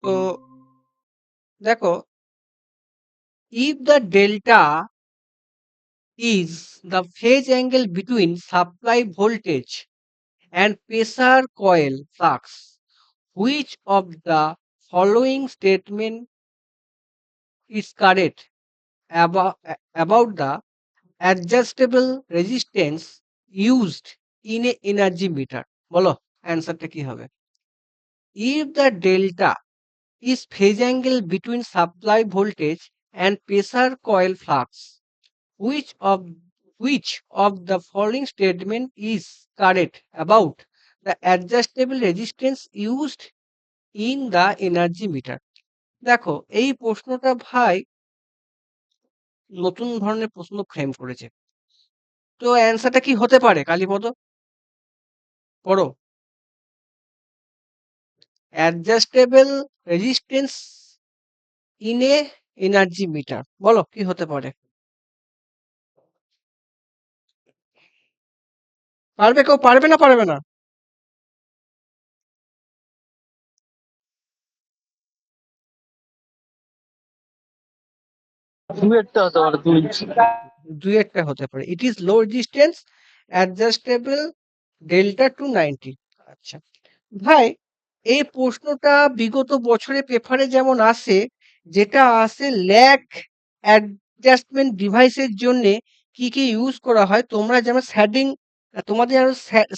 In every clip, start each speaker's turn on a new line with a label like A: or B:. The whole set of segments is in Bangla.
A: তো দেখো, if the delta is the phase angle between supply voltage and pressure coil flux, which of the following statement is correct about the adjustable resistance used in a energy meter? বলো অ্যান্সারটা কি হবে? If the delta is phase angle between supply voltage and pressure coil flux, which of the following statement is correct about the adjustable resistance used in the energy meter? দেখো, এই প্রশ্নটা ভাই নতুন ধরনের প্রশ্ন ফ্রেম করেছে। তো অ্যান্সারটা কি হতে পারে কালীপদ? পড়ো। Adjustable resistance in a energy meter, বলো কি হতে পারে? পারবে কেউ? পারবে না পারবে না?
B: দুয়েরটা হতে পারে,
A: দুইয়েরটা হতে পারে। It is low resistance adjustable delta to 90। আচ্ছা ভাই, এই প্রশ্নটা বিগত বছরে পেপারে যেমন আসে, যেটা আসে ল্যাগ অ্যাডজাস্টমেন্ট ডিভাইসের জন্য কি কি ইউজ করা হয়, তোমরা যেমন শ্যাডিং, তোমাদের যেন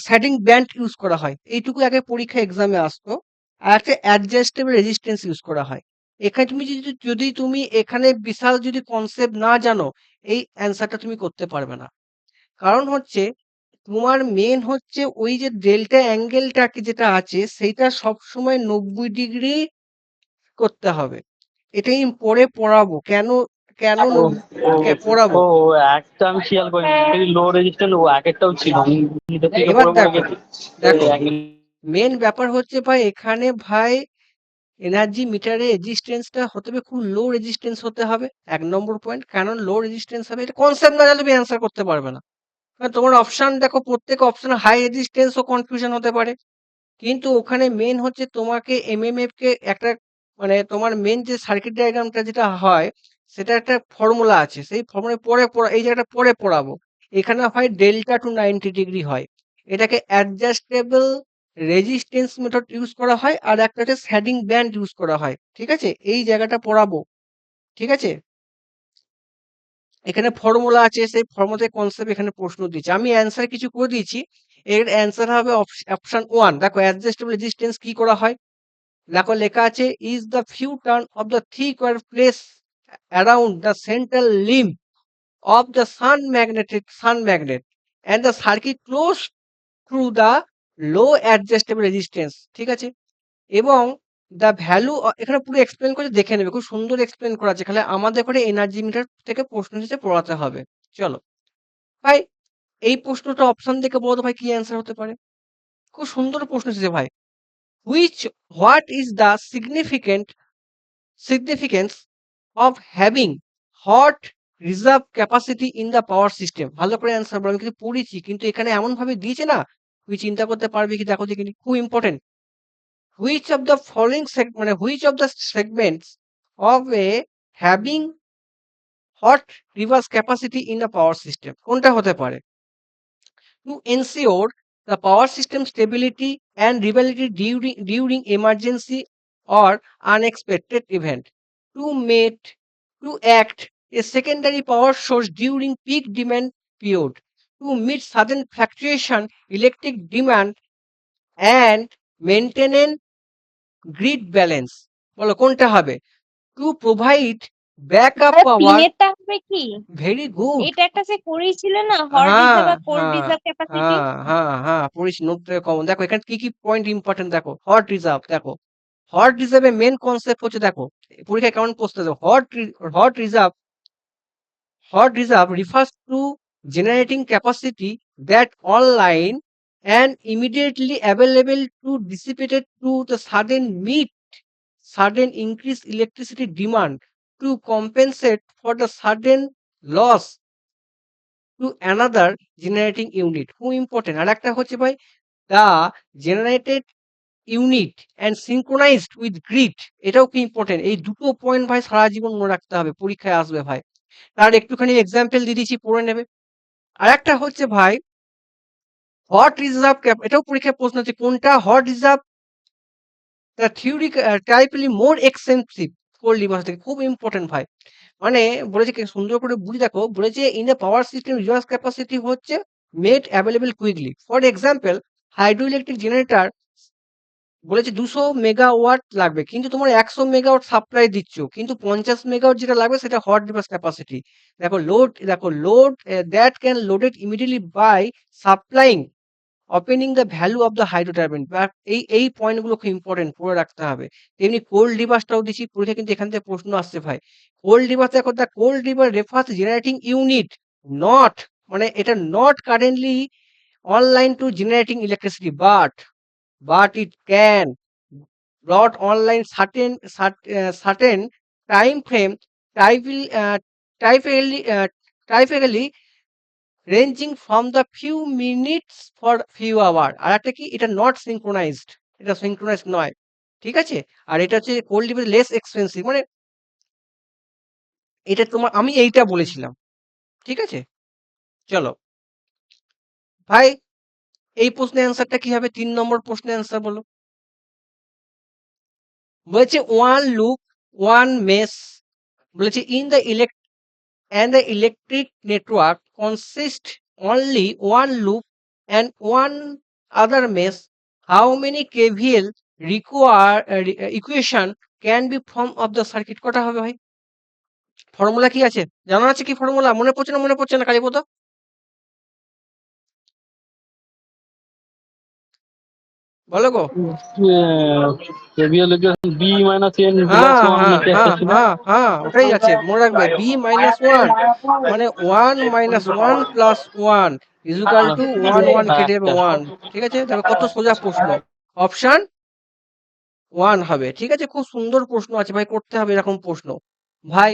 A: শ্যাডিং ব্যান্ড ইউজ করা হয়, এইটুকু আগে পরীক্ষা এক্সামে আসতো। আর একটা অ্যাডজাস্টেবল রেজিস্ট্যান্স ইউজ করা হয়। এখানে তুমি যদি তুমি এখানে বিশাল যদি কনসেপ্ট না জানো, এই অ্যান্সারটা তুমি করতে পারবে না। কারণ হচ্ছে তোমার মেন হচ্ছে ওই যে ডেল্টা অ্যাঙ্গেলটাকে যেটা আছে সেইটা সবসময় 90 ডিগ্রি করতে হবে। এটা আমি পরে পড়াবো কেন, কেন
B: ও ও
A: পড়াবো।
B: ও একটা আমি খেয়াল করিনি, লো রেজিস্ট্যান্স ও এক একটাও ছিল, আমি নিজে থেকে
A: এবার
B: পড়ে পড়ে
A: দেখো,
B: গেছি।
A: দেখো
B: angle
A: মেন ব্যাপার হচ্ছে ভাই, এখানে ভাই এনার্জি মিটারে রেজিস্ট্যান্সটা হতে হবে খুব লো রেজিস্ট্যান্স হতে হবে, 1 নম্বর পয়েন্ট। কারণ লো রেজিস্ট্যান্স হবে, এটা কনসেপ্ট না জানলে তুমি অ্যান্সার করতে পারবে না। কারণ তোমার অপশন দেখো, প্রত্যেক অপশনে হাই রেজিস্ট্যান্স ও কনফিউশন হতে পারে। কিন্তু ওখানে মেন হচ্ছে তোমাকে এমএমএফ কে একটা, মানে তোমার মেন যে সার্কিট ডায়াগ্রামটা যেটা হয়, সেটা একটা ফর্মুলা আছে, সেই ফর্মুলা পরে এই জায়গাটা পরে পড়াবো। এখানে হয় ডেল্টা টু 90 ডিগ্রি হয়, এটাকে অ্যাডজাস্টেবল রেজিস্ট্যান্স মেথড ইউজ করা হয়, আর একটা হচ্ছে শ্যাডিং ব্যান্ড ইউজ করা হয়। ঠিক আছে, এই জায়গাটা পড়াবো। ঠিক আছে, এখানে ফর্মুলা আছে, সেই ফর্মুলা কনসেপ্ট এখানে প্রশ্ন দিয়েছে, আমি অ্যান্সার কিছু করে দিয়েছি। এর অ্যান্সার হবে অপশন 1। দেখো অ্যাডজাস্টেবল রেজিস্ট্যান্স কি করা হয়, দেখো লেখা আছে, is the few turn of the thick wire place around the central limb of the sun magnet and the circuit close through the low adjustable resistance. ঠিক আছে, এবং দ্য ভ্যালু, এখানে পুরো এক্সপ্লেন করে দেখে নেবে, খুব সুন্দর এক্সপ্লেন করা আছে। খালি আমাদের করে এনার্জি মিটার থেকে প্রশ্ন এসেছে, পড়াতে হবে। চলো ভাই, এই প্রশ্নটা অপশন দেখে বলো তো ভাই কি অ্যান্সার হতে পারে। খুব সুন্দর প্রশ্ন এসেছে ভাই। What is the significance of having hot reserve capacity in the power system? ভালো করে অ্যান্সার বলো, আমি কিন্তু পড়েছি, কিন্তু এখানে এমন ভাবে দিয়েছে না, তুমি চিন্তা করতে পারবে কি, দেখো দেখিনি, খুব important. which of the segments of a having hot reverse capacity in the power system, কোনটা হতে পারে? To ensure the power system stability and reliability during emergency or unexpected event, to meet to act a secondary power source during peak demand period, to meet sudden fluctuation electric demand and maintain grid balance, বলো কোনটা হবে? To provide backup
C: R
A: power.
C: তিনেরটা হবে কি?
A: Very good.
C: এটা একটা সে করেছিল না, হট
A: হ্যাঁ,
C: রিজার্ভ আর কোল্ড
A: হ্যাঁ,
C: রিজার্ভ ক্যাপাসিটি।
A: হ্যাঁ, হ্যাঁ, হ্যাঁ, পড়েছি, নোট থেকে কমন। দেখো এখানে কি কি পয়েন্ট ইম্পর্টেন্ট, দেখো হট রিজার্ভ, দেখো হট রিজার্ভের মেন কনসেপ্ট হচ্ছে, দেখো পরীক্ষায় কেমন প্রশ্ন, দেখো hot reserve hot reserve refers to generating capacity that online and immediately available to dissipated to the sudden increased electricity demand to compensate for the sudden loss to another generating unit. খুব ইম্পর্টেন্ট। আর একটা হচ্ছে ভাই, the generated unit and synchronised with grid, এটাও কি ইম্পর্টেন্ট। এই দুটো পয়েন্ট ভাই সারা জীবন মনে রাখতে হবে, পরীক্ষায় আসবে ভাই। তার একটুখানি এক্সাম্পল দিয়ে দিচ্ছি, পড়ে নেবে। আর একটা হচ্ছে ভাই হট রিজার্ভ ক্যাপ, এটাও পরীক্ষায় প্রশ্ন আছে, কোনটা hot reserve the theory typically more expensive cold লিভার থেকে, খুব ইম্পর্টেন্ট ভাই। মানে বলেছে কি সুন্দর করে বুঝে দেখো, বলেছে in a power system reserve capacity হচ্ছে made available quickly. For example hydroelectric generator বলেছে 200 মেগাওয়াট লাগবে, কিন্তু তোমার 100 মেগাওয়াট সাপ্লাই দিচ্ছ, কিন্তু 50 মেগাওয়াট যেটা লাগবে সেটা হট রিভার্স ক্যাপাসিটি। দেখো load that can loaded immediately by supplying opening the value of the hydro turbine. এই পয়েন্টগুলো খুব ইম্পর্টেন্ট, পড়ে রাখতে হবে। তেমনি কোল্ড রিভার্সটাও দিচ্ছি পরীক্ষা, কিন্তু এখান থেকে প্রশ্ন আসছে ভাই। কোল্ড রিভার্স দেখো, the cold river refers generating unit not, মানে এটা not currently online to generating electricity, but it can brought online certain time frame, typically typically uh, typically ranging from the few minutes for few hour। আর একটা কি, এটা নট সিনক্রোনাইজড, এটা সিনক্রোনাইজড নয়, ঠিক আছে। আর এটা হচ্ছে কোল্ড ডিভাইস লেস এক্সপেন্সিভ, মানে এটা তোমার আমি এইটা বলেছিলাম, ঠিক আছে। চলো ভাই, এই প্রশ্নের অ্যান্সারটা কি হবে? 3 নম্বর প্রশ্নের অ্যান্সার বলো। বলেছে ওয়ান লুপ ওয়ান মেস, বলেছে in the and the electric network consists only one loop and one other mesh, how many KVL equation can be formed of the circuit? কটা হবে ভাই? ফর্মুলা কি আছে? জানা আছে কি ফর্মুলা? মনে পড়ছে না, মনে পড়ছে না কালীপদ? বলো গো।
B: KVL equation B minus N plus
A: হ্যাঁ
B: ওয়ান
A: হ্যাঁ
B: নাকি একটা
A: হ্যাঁ
B: ছিল।
A: হ্যাঁ হ্যাঁ, ওটাই আছে, মনে রাখবে। বি মাইনাস ওয়ান মানে one minus one plus one equal to one, one কেটে যাবে ওয়ান, ঠিক আছে। দেখো কত সোজা প্রশ্ন, অপশন ওয়ান হবে, ঠিক আছে। খুব সুন্দর প্রশ্ন আছে ভাই, করতে হবে এরকম প্রশ্ন। ভাই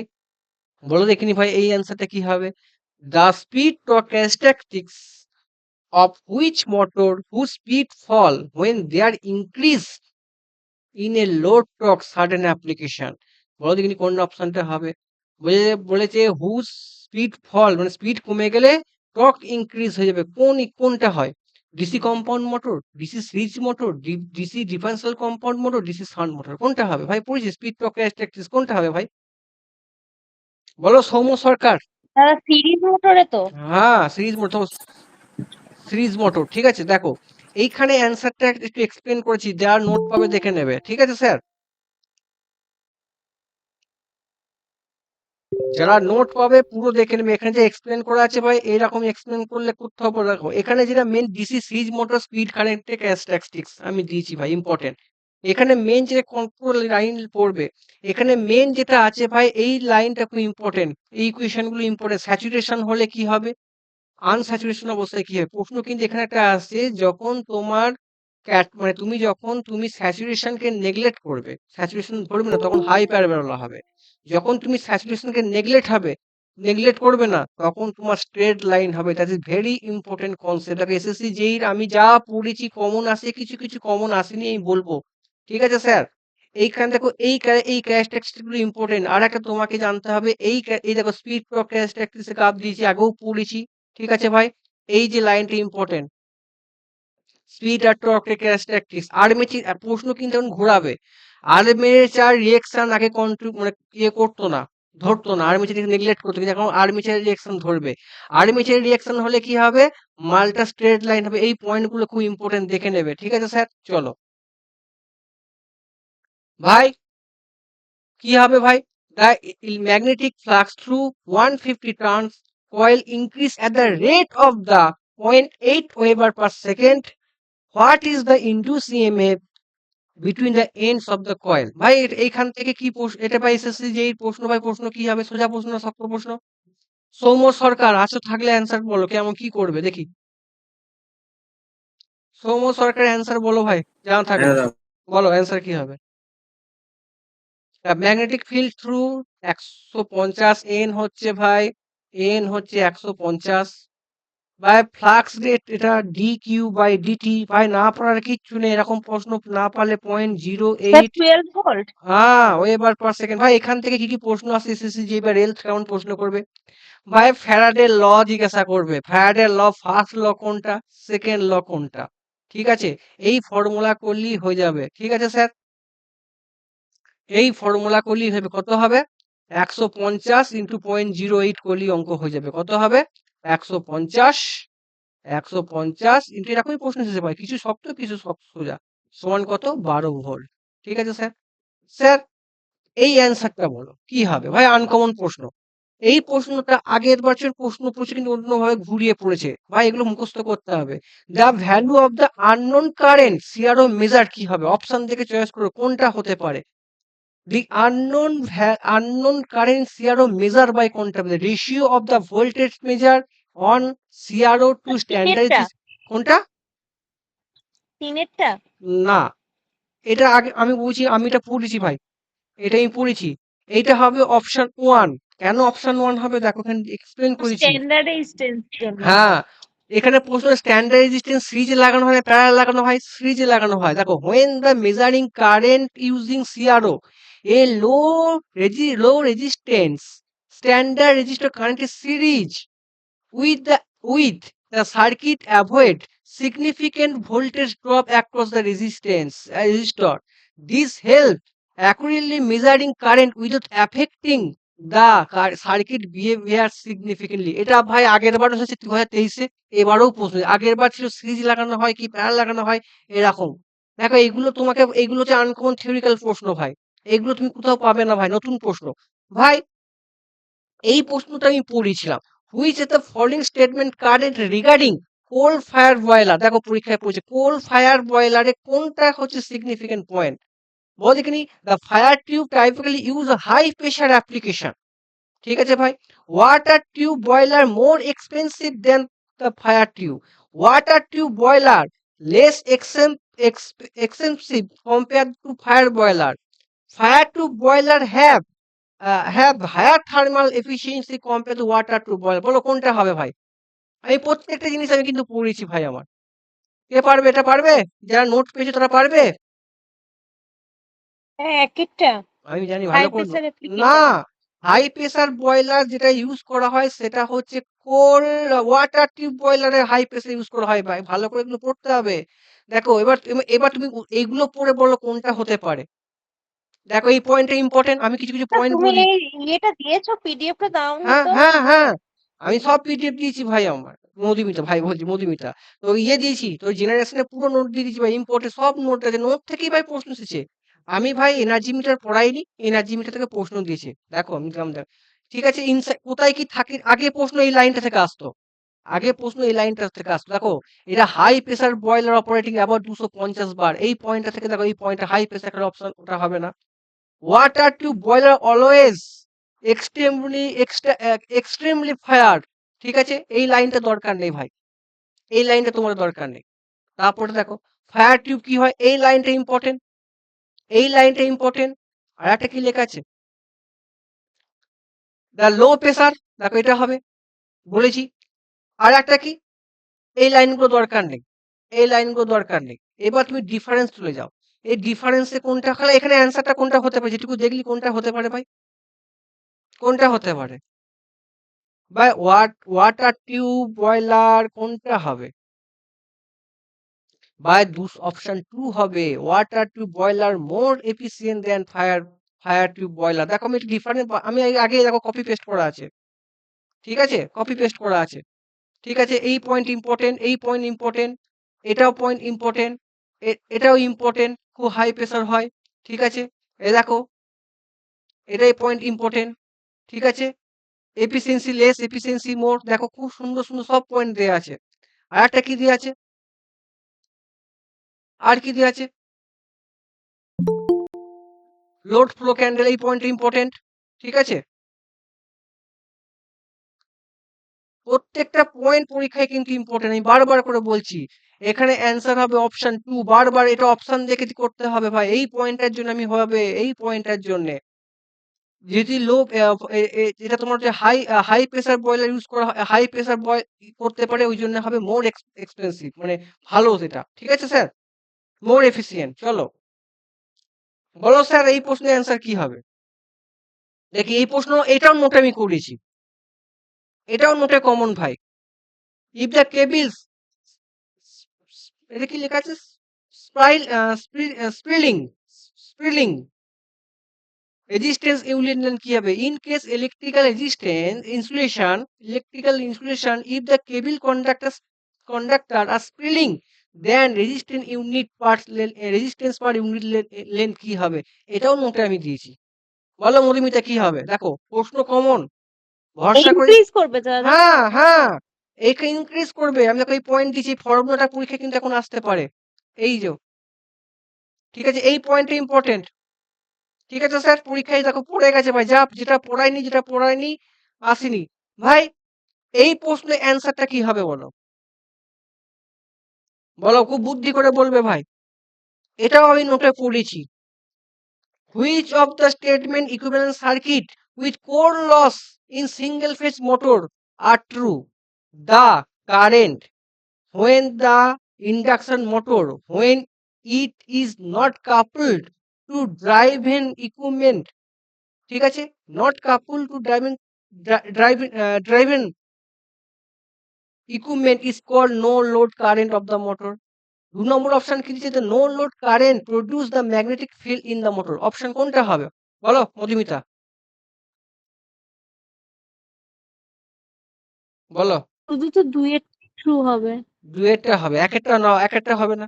A: বলো দেখিনি ভাই, এই অ্যান্সারটা কি হবে? The speed torque characteristics of which motor whose speed fall when they are increased in a low torque sudden application। বলো দেখিনি কোন অপশনটা হবে? বলেছে হুজ স্পিড ফল, মানে স্পিড কমে গেলে টর্ক ইনক্রিজ হয়ে যাবে, কোনটা হয়? DC compound motor, DC series motor, DC differential compound motor, DC shunt motor, কোনটা হবে ভাই? পড়েছি স্পিড টর্ক ক্যারেক্টারিস্টিক্স, কোনটা হবে ভাই? বলো সৌম্য সরকার।
C: দাদা সিরিজ মোটরে তো।
A: হ্যাঁ সিরিজ মোটর, ঠিক আছে। দেখো এইখানে অ্যান্সারটা একটু এক্সপ্লেন করেছি, যার নোট পাবে দেখে নেবে, ঠিক আছে স্যার। যারা নোট পাবে পুরো দেখে নেবে, এখানে যে এক্সপ্লেন করা আছে ভাই, এইরকম এক্সপ্লেন করলে করতে হবে। দেখো এখানে যেটা main DC series motor speed কারেন্টের ক্যারেক্টারিস্টিক্স আমি দিয়েছি ভাই, ইম্পর্টেন্ট। এখানে মেন যে কন্ট্রোল লাইন পড়বে, এখানে মেন যেটা আছে ভাই, এই লাইনটা খুব ইম্পর্টেন্ট, এই ইকুয়েশন গুলো ইম্পর্টেন্ট। স্যাচুরেশন হলে কি হবে, আনস্যাচুরেশন অবস্থায় কি হয়, প্রশ্ন কিন্তু এখানে একটা আসছে। যখন তোমার মানে তুমি স্যাচুরেশনকে নেগলেক্ট করবে, স্যাচুরেশন ধরবে না, তখন হাই প্যারাবোলা হবে। যখন তুমি স্যাচুরেশনকে নেগলেক্ট করবে না, তখন তোমার স্ট্রেট লাইন হবে। That is very important concept. দেখো এসএসসি যেই আমি যা পড়েছি কমন আসে, কিছু কিছু কমন আসেনি আমি বলবো, ঠিক আছে স্যার। এইখানে দেখো এই ক্যারেক্টারিস্টিক গুলো ইম্পর্টেন্ট। আর একটা তোমাকে জানতে হবে, এই দেখো স্পিড টর্ক ক্যারেক্টারিস্টিক কাপ দিয়েছি, আগেও পড়েছি, ঠিক আছে ভাই। এই যে লাইনটা ইম্পর্টেন্ট, স্পিড আর টর্কের ক্যারেক্টারিস্টিক্স। আর্মেচার প্রশ্ন কিন্তু এখন ঘোরাবে, আর্মেচার রিঅ্যাকশন আগে মানে করতো না, ধরতো না, আর্মেচার নেগলেক্ট করতো, কিন্তু এখন আর্মেচার রিঅ্যাকশন ধরবে। আর্মেচার রিঅ্যাকশন হলে কি হবে, মালটা স্ট্রেট লাইন হবে। এই পয়েন্টগুলো খুব ইম্পর্টেন্ট, দেখে নেবে, ঠিক আছে স্যার। চলো ভাই, কি হবে ভাই? The magnetic flux through 150 turns coil increase at the rate of the 0.8 Weber per second. What is the induced EMF between the ends of the coil? ভাই এইখান থেকে কি প্রশ্ন এটা ভাই, এসএসসি যে এই প্রশ্ন ভাই, প্রশ্ন কি হবে? সোজা প্রশ্ন না শক্ত প্রশ্ন? সৌম্য সরকার আছো, থাকলে অ্যান্সার বলো, কেমন কি করবে দেখি। সৌম্য সরকার অ্যান্সার বলো ভাই, জানা থাকলে বলো অ্যান্সার কি হবে। ম্যাগনেটিক ফিল্ড থ্রু 150, এন হচ্ছে ভাই, এন হচ্ছে 150, ভাই ফ্লাক্স রেট এটা ডি কিউ বাই ডিটি, ভাই না পড়ার কিচ্ছু নেই, এরকম প্রশ্ন না পারলে 0.08
C: 12 ভোল্ট।
A: Weber per second. ভাই এখান থেকে কি কি প্রশ্ন আসছে এসএসসি যে এবার রেল কেমন প্রশ্ন করবে? ভাই ফ্যারাডের ল জিজ্ঞাসা করবে, ফ্যারাডের ল ফার্স্ট ল কোনটা, সেকেন্ড ল কোনটা, ঠিক আছে? এই ফর্মুলা করলেই হয়ে যাবে, ঠিক আছে স্যার? এই ফর্মুলা করলেই হবে, কত হবে? 150 ইন্টু 0.08 করলেই অঙ্ক হয়ে যাবে, কত হবে? 150 150 ইন্টু এরকমই প্রশ্ন এসেছে ভাই, কিছু শক্ত কিছু সোজা, সমান কত? 12 ভোল্ট। ঠিক আছে স্যার? স্যার এই অ্যান্সারটা বলো কি হবে? ভাই আনকমন প্রশ্ন। এই প্রশ্নটা আগের বছর প্রশ্ন পড়ছে কিন্তু অন্যভাবে ঘুরিয়ে পড়েছে ভাই, এগুলো মুখস্থ করতে হবে। The value of the unknown current CRO measure কি হবে? অপশন থেকে চয়েস করো কোনটা হতে পারে। The unknown current CRO measure by কোনটা? Ratio of the voltage measure on CRO to standard.
C: তিনেরটা
A: কোনটা?
C: তিনেরটা
A: না, এটা আগে আমি বলছি, আমি এটা পড়েছি ভাই, এটা আমি পড়েছি। এইটা হবে অপশন ওয়ান। কেন অপশন ওয়ান হবে দেখো, এখানে এক্সপ্লেন করেছি।
C: স্ট্যান্ডার্ড রেজিস্ট্যান্স জন্য।
A: হ্যাঁ, এখানে প্রশ্ন স্ট্যান্ডার্ড রেজিস্ট্যান্স সিরিজে লাগানো হয়, প্যারালাল লাগানো হয়, সিরিজে লাগানো হয়। দেখো when the measuring current using CRO a low resistance standard resistor current is series with the circuit avoid significant voltage drop across the resistor. This help accurately measuring current without affecting the circuit behavior significantly. এটা ভাই আগের বার হয়েছে 2023-এ, এবারেও প্রশ্ন। আগের বার ছিল সিরিজ লাগানো হয় কি প্যারাল লাগানো হয় এরকম। দেখো এইগুলো তোমাকে, এইগুলো হচ্ছে আনকমন থিওরিক্যাল প্রশ্ন ভাই, এগুলো তুমি কোথাও পাবে না ভাই, নতুন প্রশ্ন। ভাই এই প্রশ্নটা আমি পড়েছিলাম, which is the following statement current regarding coal fire boiler. দেখো পরীক্ষায় পড়েছে কোল ফায়ার বয়লারে কোনটা হচ্ছে সিগনিফিকেন্ট পয়েন্ট, বল দেখিনি। The fire tube typically use high pressure application, ঠিক আছে ভাই। Water tube boiler more expensive than the fire tube, water tube boiler less expensive compare to fire boiler, fire tube boiler have higher thermal efficiency compared to water to boil। বলো কোনটা হবে ভাই? আমি প্রত্যেকটা জিনিস আমি কিন্তু পড়েছি ভাই আমার। কে পারবে, এটা পারবে? যারা নোট পেয়েছে তারা পারবে?
C: হ্যাঁ, এক একটা
A: আমি জানি
C: হাই
A: ভালো করে
C: প্রেসার
A: না।
C: অ্যাপ্লিকেশন।
A: হাই প্রেসার বয়লার যেটা ইউজ করা হয় সেটা হচ্ছে কোল ওয়াটার টিউব বয়লারে হাই প্রেসার ইউজ করা হয় ভাই, ভালো করে এগুলো পড়তে হবে। দেখো এবার তুমি এইগুলো পড়ে বলো কোনটা হতে পারে। দেখো এই পয়েন্টটা ইম্পর্টেন্ট, আমি কিছু কিছু পয়েন্ট
C: তুমি
A: বলি।
C: এই ইয়েটা দিয়েছো, পিডিএফটা দাওনি
A: হ্যাঁ
C: তো?
A: হ্যাঁ হ্যাঁ, আমি সব পিডিএফ দিয়েছি ভাই আমার। মধুমিতা ভাই বলছি, মধুমিতা তো ইয়ে দিয়েছি, তো জেনারেশনে পুরো নোট দিয়ে দিয়েছি ভাই, ইম্পর্টেন্ট সব নোট আছে, নোট থেকেই ভাই প্রশ্ন এসেছে। আমি ভাই এনার্জি মিটার পড়াইনি, এনার্জি মিটার থেকে প্রশ্ন দিয়েছে, দেখো আমি দিলাম দেখ। ঠিক আছে, কোথায় কি থাকে, আগে প্রশ্ন এই লাইনটা থেকে আসতো, আগে প্রশ্ন এই লাইনটা থেকে আসতো। দেখো এটা high pressure boiler operating about 250 bar, এই পয়েন্টটা থেকে দেখো, এই পয়েন্টটা হাই প্রেসার অপশন, ওটা হবে না। Water tube boiler always extremely fire, ঠিক আছে, এই লাইনটা দরকার নেই ভাই, এই লাইনটা তোমার দরকার নেই। তারপরে দেখো ফায়ার টিউব কি হয়, এই লাইনটা ইম্পর্টেন্ট, এই লাইনটা ইম্পর্টেন্ট। আর একটা কি লেখা আছে, দ্য লো প্রেসার, দেখো এটা হবে, বলেছি। আর একটা কি, এই লাইনগুলো দরকার নেই, এই লাইনগুলো দরকার নেই। এবার তুমি ডিফারেন্স চলে যাও, এই ডিফারেন্সে কোনটা খেলা, এখানে অ্যান্সারটা কোনটা হতে পারে, যেটুকু দেখলি কোনটা হতে পারে ভাই, কোনটা হতে পারে ভাই? ওয়াটার টিউব বয়লার কোনটা হবে ভাই? অপশন টু হবে, water tube boiler more efficient than fire tube boiler. দেখো আমি ডিফারেন্ট, আমি আগে দেখো কপি পেস্ট করা আছে, ঠিক আছে, কপি পেস্ট করা আছে, ঠিক আছে। এই পয়েন্ট ইম্পর্টেন্ট, এই পয়েন্ট ইম্পর্টেন্ট, এটাও পয়েন্ট ইম্পর্টেন্ট, এটাও ইম্পর্টেন্ট, খুব হাই প্রেসার হয়, ঠিক আছে। এ দেখো এটাই পয়েন্ট ইম্পর্টেন্ট, ঠিক আছে। এফিসিয়েন্সি লেস, এফিসিয়েন্সি মোর, দেখো খুব সুন্দর সুন্দর সব পয়েন্ট দেওয়া আছে। আর একটা কি দেওয়া আছে, আর কি দেওয়া আছে, লোড ফ্লো ক্যান্ডেল, এই পয়েন্ট ইম্পর্টেন্ট, ঠিক আছে। প্রত্যেকটা পয়েন্ট পরীক্ষায় কিন্তু ইম্পর্টেন্ট, আমি বারবার করে বলছি। এখানে অ্যান্সার হবে অপশন টু, বারবার এটা অপশন দেখে করতে হবে ভাই, এই পয়েন্টের জন্য আমি হবে, এই পয়েন্টের জন্য। যদি লো যেটা তোমার যে হাই প্রেসার বয়লার ইউজ করা হয়, হাই প্রেসার বয় করতে পারে, ওই জন্য হবে মোর এক্সপেন্সিভ, মানে ভালো সেটা। ঠিক আছে স্যার, মোর এফিসিয়েন্ট। চলো বলো স্যার, এই প্রশ্নের অ্যান্সার কি হবে? দেখি এই প্রশ্ন, এটাও নোটে আমি করেছি, এটাও নোটে কমন ভাই। ইফ দ্য কেবিলস, এটা কি লেখা আছে? স্প্রিলিং, স্প্রিলিং রেজিস্ট্যান্স ইউনিট কি হবে? In case electrical resistance insulation, electrical insulation, if the cable conductor আর spiralling, then resistance unit per resistance per unit length কি হবে? এটাও নোটে আমি দিয়েছি। বলো মধুমিতা কি হবে? দেখো প্রশ্ন কমন, ভরসা করে।
C: ইনক্রিজ করবে তো দাদা।
A: হ্যাঁ হ্যাঁ, একে ইনক্রিজ করবে। আমি দেখো এই পয়েন্ট দিচ্ছি, ফর্মুলাটা পরীক্ষা কিন্তু এখন আসতে পারে। এই যে, ঠিক আছে, এই পয়েন্টটা ইম্পর্টেন্ট। ঠিক আছে স্যার, পরীক্ষায় দেখো পড়ে গেছে ভাই, যা যেটা পড়ায়নি আসেনি ভাই। এই প্রশ্নের অ্যান্সারটা কি হবে বলো? বলো, খুব বুদ্ধি করে বলবে ভাই। এটাও আমি নোটে পড়েছি। Which of the statement equivalent circuit with core loss in single phase motor are true? The current when the induction motor, when it is not coupled to drive-in equipment, ঠিক আছে, not coupled to drive-in equipment is called no load current of the motor. 2 নম্বর অপশন কি দিচ্ছে? No load current produce the magnetic field in the motor. Option কোনটা হবে বলো মধুমিতা, বলো।
C: শুধু তো দুইয়ের ট্রু হবে।
A: দুয়েরটা হবে, একেরটা না, একেরটা হবে না।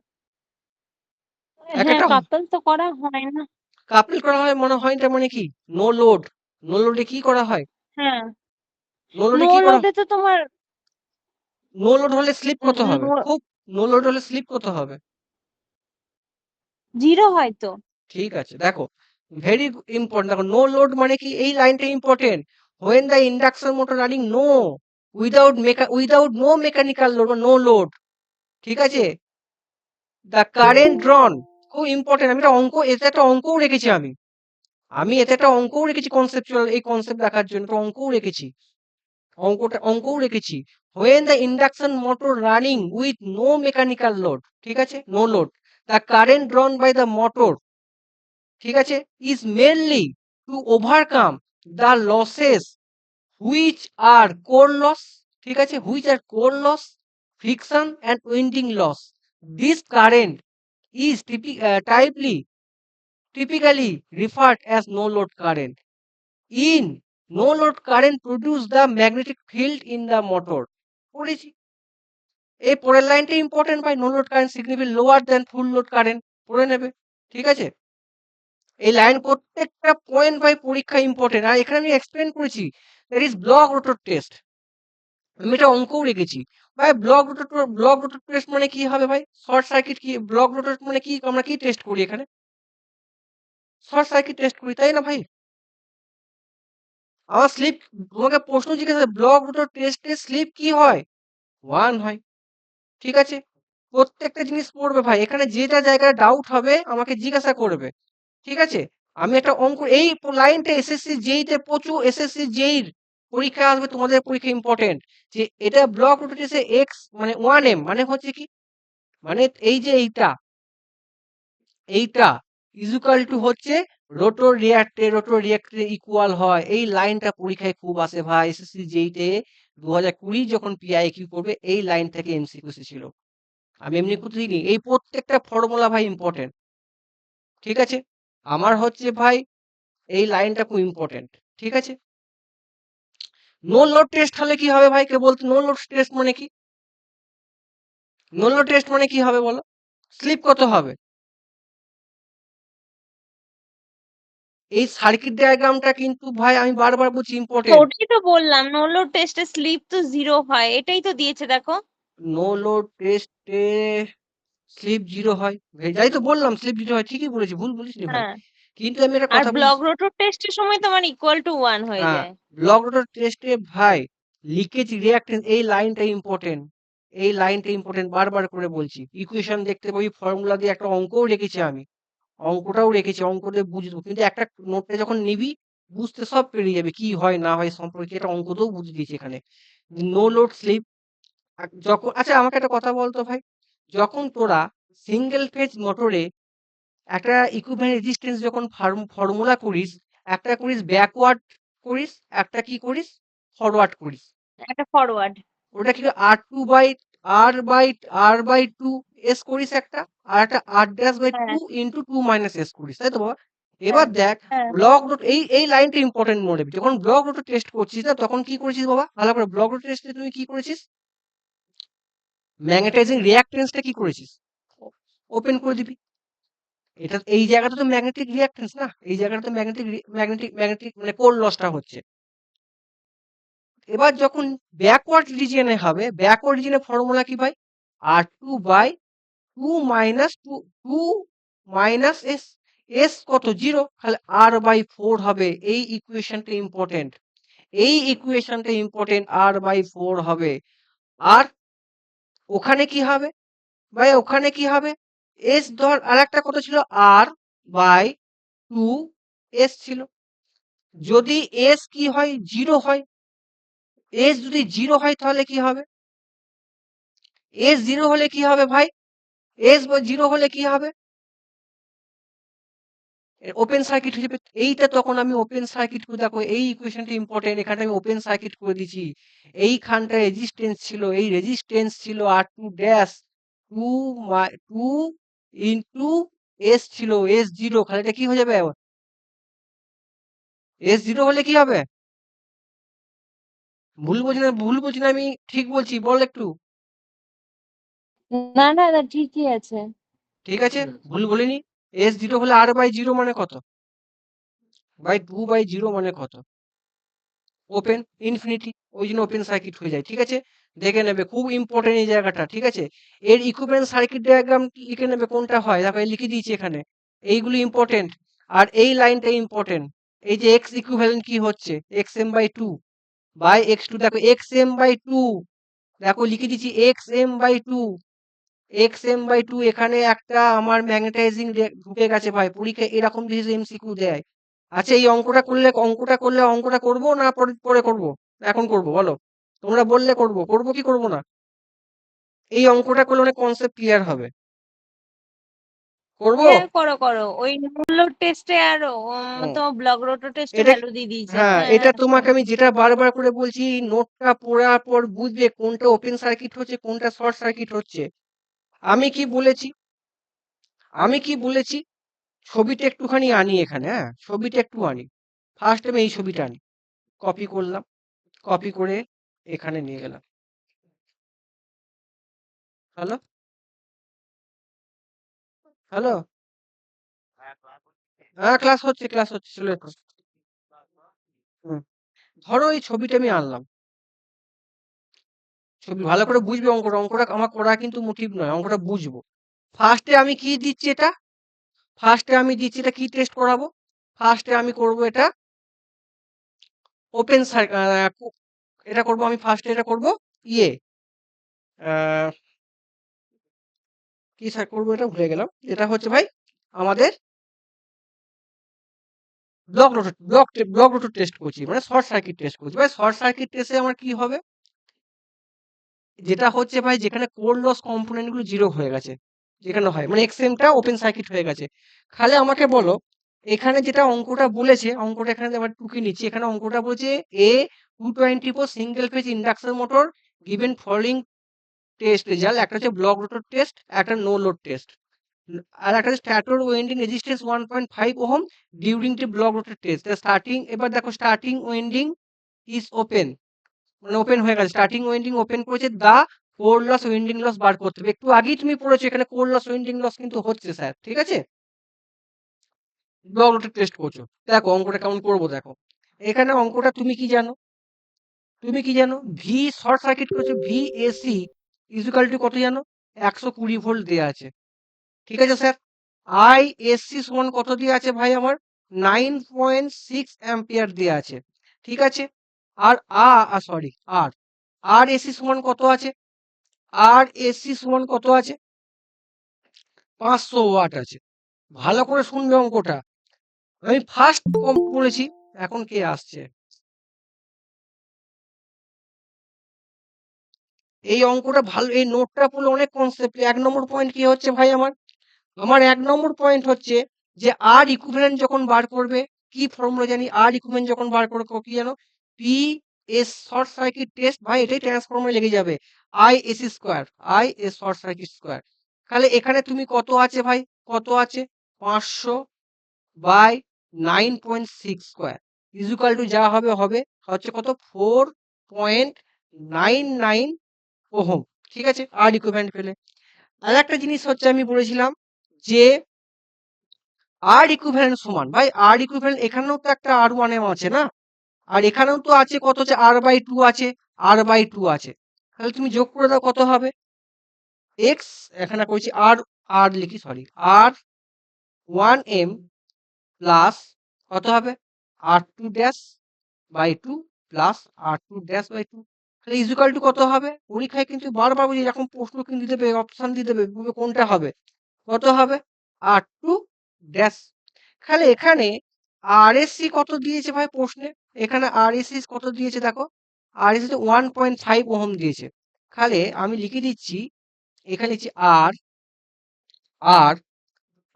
C: হ্যাঁ,
A: একেরটা
C: কাপল তো করা হয় না।
A: কাপল করা হয় মনে হয়, এটা মানে কি? নো লোড, নো লোডে কি করা হয়?
C: হ্যাঁ,
A: নো লোডে
C: নো
A: কি করা?
C: লোডে তো তোমার
A: নো লোড হলে স্লিপ কত হবে? খুব, নো লোড হলে স্লিপ কত হবে?
C: 0 হয় তো।
A: ঠিক আছে, দেখো ভেরি ইম্পর্টেন্ট। দেখো নো লোড মানে কি, এই লাইনটা important. When the induction motor running no without no mechanical load, no load, ঠিক আছে, দ্য কারেন্ট ড্রন, খুব ইম্পর্টেন্ট। আমি একটা অঙ্ক, এতে একটা অঙ্কও রেখেছি আমি, এতে একটা অঙ্কও রেখেছি কনসেপচুয়াল, এই কনসেপ্ট দেখার জন্য একটা অঙ্কও রেখেছি, অঙ্কও রেখেছি। When the induction motor running with no mechanical load, ঠিক আছে, no load, the current drawn by the motor, ঠিক আছে, is mainly to overcome the losses which are core loss, ঠিক আছে, which are core loss, friction and winding loss. This current is typically referred as no load current. In no load current produce the magnetic field in the motor. পড়েছি, এই পরের লাইনটা ইম্পর্টেন্ট ভাই। No load current significantly lower than full load current, পড়ে নেবে। ঠিক আছে, এই লাইন প্রত্যেকটা পয়েন্ট ভাই পরীক্ষা ইম্পর্টেন্ট। আর এখানে আমি এক্সপ্লেন করেছি that is block rotor test, আমি এটা অঙ্কও রেখেছি ভাই। ব্লক রোটর টেস্ট মানে কি হবে ভাই? শর্ট সার্কিট কি ব্লক রোটর মানে কি? আমরা কি টেস্ট করি এখানে? শর্ট সার্কিট টেস্ট করি, তাই না ভাই? আমার স্লিপ, তোমাকে প্রশ্ন জিজ্ঞাসা, ব্লক রোটর টেস্টে স্লিপ কি হয়? 1 হয়। ঠিক আছে, প্রত্যেকটা জিনিস পড়বে ভাই। এখানে যেটা জায়গায় ডাউট হবে আমাকে জিজ্ঞাসা করবে। ঠিক আছে, আমি একটা অঙ্ক, এই লাইনটা এসএসসি জেই তে প্রচুর, এসএসসি জেইর পরীক্ষা আসবে, তোমাদের পরীক্ষা ইম্পর্টেন্ট। যে এটা ব্লক রোটর টেস্টে এক্স মানে 1m মানে হচ্ছে কি, মানে এই যে এইটা ইজুকাল টু হচ্ছে রোটর রিয়াক্টে ইকুয়াল হয়। এই লাইনটা পরীক্ষায় খুব আসে ভাই। এসএসসি জেইতে 2020 যখন পিআইকিউ করবে, এই লাইন থেকে এমসিকিউ এসেছিল। আমি এমনি কোথাও দিইনি, এই প্রত্যেকটা ফর্মুলা ভাই ইম্পর্টেন্ট। ঠিক আছে, আমার হচ্ছে ভাই এই লাইনটা খুব ইম্পর্টেন্ট। ঠিক আছে, নো লোড টেস্ট হলে কি হবে ভাই? কে বলতো নো লোড টেস্ট মানে কি? নো লোড টেস্ট মানে কি হবে বলো? স্লিপ কত হবে? এই সার্কিট ডায়াগ্রামটা কিন্তু ভাই আমি বারবার বলছি ইম্পর্টেন্ট।
C: ওটাই তো বললাম, নো লোড টেস্টে স্লিপ তো 0 হয়, এটাই তো দিয়েছে দেখো।
A: নো লোড টেস্টে স্লিপ 0 হয়, যাই তো বললাম স্লিপ 0 হয়, ঠিকই বলেছি, ভুল বলিস নি ভাই।
C: হ্যাঁ,
A: কিন্তু আমি একটা
C: আর
A: কথা বলি,
C: ব্লক রোটর টেস্টের সময় তোমার ইকুয়াল টু 1 হয়ে
A: হ্যাঁ,
C: যায়।
A: ব্লক রোটর টেস্টে ভাই লিকেজ রিঅ্যাকটেন্স, এই লাইনটা ইম্পর্টেন্ট, এই লাইনটা ইম্পর্টেন্ট, বারবার করে বলছি। ইকুয়েশন দেখতে পাবি, ফর্মুলা দিয়ে একটা অঙ্কও রেখেছি আমি, অঙ্কটাও রেখেছি, অঙ্ক দিয়ে বুঝবো। কিন্তু একটা নোটটা যখন নিবি বুঝতে সব পেরিয়ে যাবে কি হয় না হয় সম্পর্কে, এটা অঙ্কতেও বুঝিয়ে দিয়েছি এখানে। নো লোড স্লিপ যখন, আচ্ছা আমাকে একটা কথা বলতো ভাই, যখন তোরা সিঙ্গেল ফেজ মোটরে একটা ইকুইভ্যালেন্ট রেজিস্ট্যান্স যখন ফর্মুলা করিস, একটা করিস ব্যাকওয়ার্ড করিস, একটা কি করিস ফরওয়ার্ড করিস।
C: একটা ফরওয়ার্ড।
A: ওটা কি r/2 s করিস একটা, আর একটা r'/2
C: হ্যাঁ
A: ইন্টু 2 মাইনাস s করিস, তাই তো বাবা? এবার
C: হ্যাঁ
A: দেখ
C: হ্যাঁ
A: ব্লক ডট, এই লাইনটা ইম্পর্টেন্ট মনে রাখবি, যখন ব্লক ডট টেস্ট করছিস না তখন কি করেছিস বাবা ভালো করে, ব্লক ডট টেস্টে তুমি কি করেছিস, ম্যাগনেটাইজিং রিঅ্যাকটেন্সটা কি করেছিস, ওপেন করে দিবি। এটা এই জায়গাটা তো ম্যাগনেটিক রিঅ্যাকটেন্স না, এই জায়গাটা তো ম্যাগনেটিক মানে কোর লসটা হচ্ছে। এবার যখন ব্যাকওয়ার্ড রিজিয়নে হবে, ব্যাকওয়ার্ড রিজিয়নের ফর্মুলা কি ভাই, r2/2 minus 2 minus s, s কত 0, তাহলে r/4 হবে। এই ইকুয়েশনটা ইম্পর্টেন্ট, এই ইকুয়েশনটা ইম্পর্টেন্ট, r/4 হবে। আর ওখানে কি হবে ভাই, ওখানে কি হবে, s ধর আর একটা কত ছিল, r/2 s ছিল। যদি s কি হয় 0 হয়, s যদি 0 হয় তাহলে কি হবে, s 0 হলে কি হবে ভাই, s 0 হলে কি হবে, ওপেন সার্কিট হয়ে যাবে। এইটা তখন আমি ওপেন সার্কিট করে, দেখো এই ইকুয়েশনটা ইম্পর্টেন্ট, এখানে আমি ওপেন সার্কিট করে দিচ্ছি। এইখানটা রেজিস্ট্যান্স ছিল, এই রেজিস্ট্যান্স ছিল r2 ড্যাশ 2 2 ইনটু s ছিল s 0, খালি এটা কি হয়ে যাবে, s 0 হলে কি হবে, ভুল বলছি না আমি, ঠিক বলছি বল একটু,
C: না না না ঠিকই আছে।
A: ঠিক আছে ভুল বলিনি। s 0 হলে r/0 মানে কত ভাই, 2/0 মানে কত, ওপেন ইনফিনিটি, ওই জন্য ওপেন সার্কিট হয়ে যায়। ঠিক আছে, দেখে নেবে, খুব ইম্পর্টেন্ট এই জায়গাটা। ঠিক আছে, এর ইকুইভ্যালেন্ট সার্কিট ডায়াগ্রাম লিখে নেবে কোনটা হয়, দেখো এই লিখে দিয়েছি এখানে, এইগুলো ইম্পর্টেন্ট। আর এই লাইনটা ইম্পর্টেন্ট, এই যে এক্স ইকুইভ্যালেন্ট কি হচ্ছে, xm/2 বাই x2, দেখো xm/2, দেখো লিখে দিচ্ছি xm/2, xm/2, এখানে একটা আমার ম্যাগনেটাইজিং ঢুকে গেছে ভাই, পরীক্ষায় এরকম কিছু এমসিকিউ দেয়। আচ্ছা এই অঙ্কটা করব না পরে পরে করব, এখন করব বলো, তোমরা বললে করব, করব কি করব না, এই অঙ্কটা করলে অনেক কনসেপ্ট ক্লিয়ার হবে, করব।
C: হ্যাঁ করো করো, ওই মূল্য টেস্টে আর
A: হুম,
C: তোমার ব্লক রোটো টেস্টে
A: এটা,
C: ভ্যালু দিয়ে দিয়েছে।
A: হ্যাঁ
C: হ্যাঁ
A: এটা
C: হ্যাঁ
A: তোমাকে আমি যেটা বারবার করে বলছি, নোটটা পড়ার পর বুঝবে কোনটা ওপেন সার্কিট হচ্ছে কোনটা শর্ট সার্কিট হচ্ছে। আমি কি বলেছি, আমি কি বলেছি, ছবিটা একটুখানি আনি এখানে, হ্যাঁ ছবিটা একটু আনি, ফার্স্ট আমি এই ছবিটা আনি, কপি করলাম, কপি করে এখানে নিয়ে গেলাম। হ্যালো, হ্যালো, হ্যাঁ ক্লাস হচ্ছে চলে এসো। হুম, ধরো এই ছবিটা আমি আনলাম, ছবি ভালো করে বুঝবে, অঙ্কটা আমার করা কিন্তু মোটিভ নয়, অঙ্কটা বুঝবো। ফার্স্টে আমি কি দিচ্ছি এটা, ফার্স্টে আমি দিচ্ছি এটা কি টেস্ট করাবো, ফার্স্টে আমি করব এটা ওপেন এটা করব আমি ফার্স্টে, এটা করব ইয়ে আহ, কি স্যার করবো, এটা ভুলে গেলাম, এটা হচ্ছে ভাই আমাদের ব্লক রোটর টেস্ট করছি, মানে শর্ট সার্কিট টেস্ট করছি ভাই। শর্ট সার্কিট টেস্টে আমার কি হবে, যেটা হচ্ছে ভাই যেখানে কোর লস কম্পোনেন্ট গুলো 0 হয়ে গেছে, যেখানে হয় মানে এক্সএমটা ওপেন সার্কিট হয়ে গেছে। খালি আমাকে বলো, এখানে যেটা অঙ্কটা বলেছে, অঙ্কটা এখানে আবার টুকে নিচ্ছি, এখানে অঙ্কটা বলছে a 224 single phase induction motor given following test result, একটা হচ্ছে ব্লক রোটর টেস্ট, একটা নো লোড টেস্ট, আর একটা হচ্ছে stator winding resistance 1.5 ohm during the block rotor test starting. এবার দেখো স্টার্টিং ওয়েন্ডিং ইজ ওপেন, মানে ওপেন হয়ে গেছে, স্টার্টিং ওয়েন্ডিং ওপেন করেছে, the core loss winding loss বার করতে হবে। একটু আগেই তুমি পড়েছো এখানে কোর লস উইন্ডিং লস কিন্তু হচ্ছে স্যার, ঠিক আছে, ব্লক রোটর টেস্ট করছো। দেখো অঙ্কটা কেমন করবো, দেখো এখানে অঙ্কটা তুমি কি জানো, তুমি কি জানো, ভি শর্ট সার্কিট করছো, ভি এসি ইকুয়াল টু কত জানো, 120 ভোল্ট দেওয়া আছে, ঠিক আছে স্যার। আই এসসি সমান কত দিয়ে আছে ভাই আমার, 9.6 অ্যাম্পিয়ার দিয়ে আছে, ঠিক আছে। আর সরি, আর আর এসি সমান কত আছে, আর এসি সমান কত আছে, 500 ওয়াট আছে। ভালো করে শুনবে অঙ্কটা, আমি ফার্স্ট কম বলেছি, এখন কে আসছে? এই অঙ্কটা ভালো, এই নোটটা পড়লে অনেক কনসেপ্ট। 1 নম্বর পয়েন্ট কি হচ্ছে ভাই আমার? আমার 1 নম্বর পয়েন্ট হচ্ছে যে আর ইকুইভ্যালেন্ট যখন বার করবে, কি ফর্মুলা জানি? আর ইকুইভ্যালেন্ট যখন বার করবে কি জানো? P S short circuit test, ভাই এটাই ট্রান্সফর্মারে লেগে যাবে। I S square, I S short circuit square. তাহলে এখানে তুমি কত আছে ভাই? কত আছে? 500 by 9.6 square is equal to যা হবে হবে হচ্ছে কত? 4.99 ওহম। ঠিক আছে, আর ইকুইভ্যালেন্ট পেলে। আর একটা জিনিস হচ্ছে আমি বলেছিলাম যে আর ইকুইভ্যালেন্ট সমান, ভাই আর ইকুইভ্যালেন্ট এখানেও তো একটা আর ওয়ান এম আছে না, আর এখানেও তো আছে কত? হচ্ছে আর বাই টু আছে, আর বাই টু আছে। তাহলে তুমি যোগ করে দাও কত হবে? এক্স, এখানে করেছি আর, আর লিখি sorry, R one M plus কত হবে? R two dash by two plus R two dash by two. তাহলে ইজুকাল টু কত হবে? পরীক্ষায় কিন্তু বারবার বুঝি এরকম প্রশ্ন কিন্তু দেবে, অপশন দিয়ে দেবে, বলবে কোনটা হবে। কত হবে? R two dash. তাহলে এখানে আরএসসি কত দিয়েছে ভাই প্রশ্নে? এখানে আরএসসি কত দিয়েছে দেখো, আরএসসি 1.5 ওহম দিয়েছে। তাহলে আমি লিখে দিচ্ছি, এখানে লিখছি আর, আর,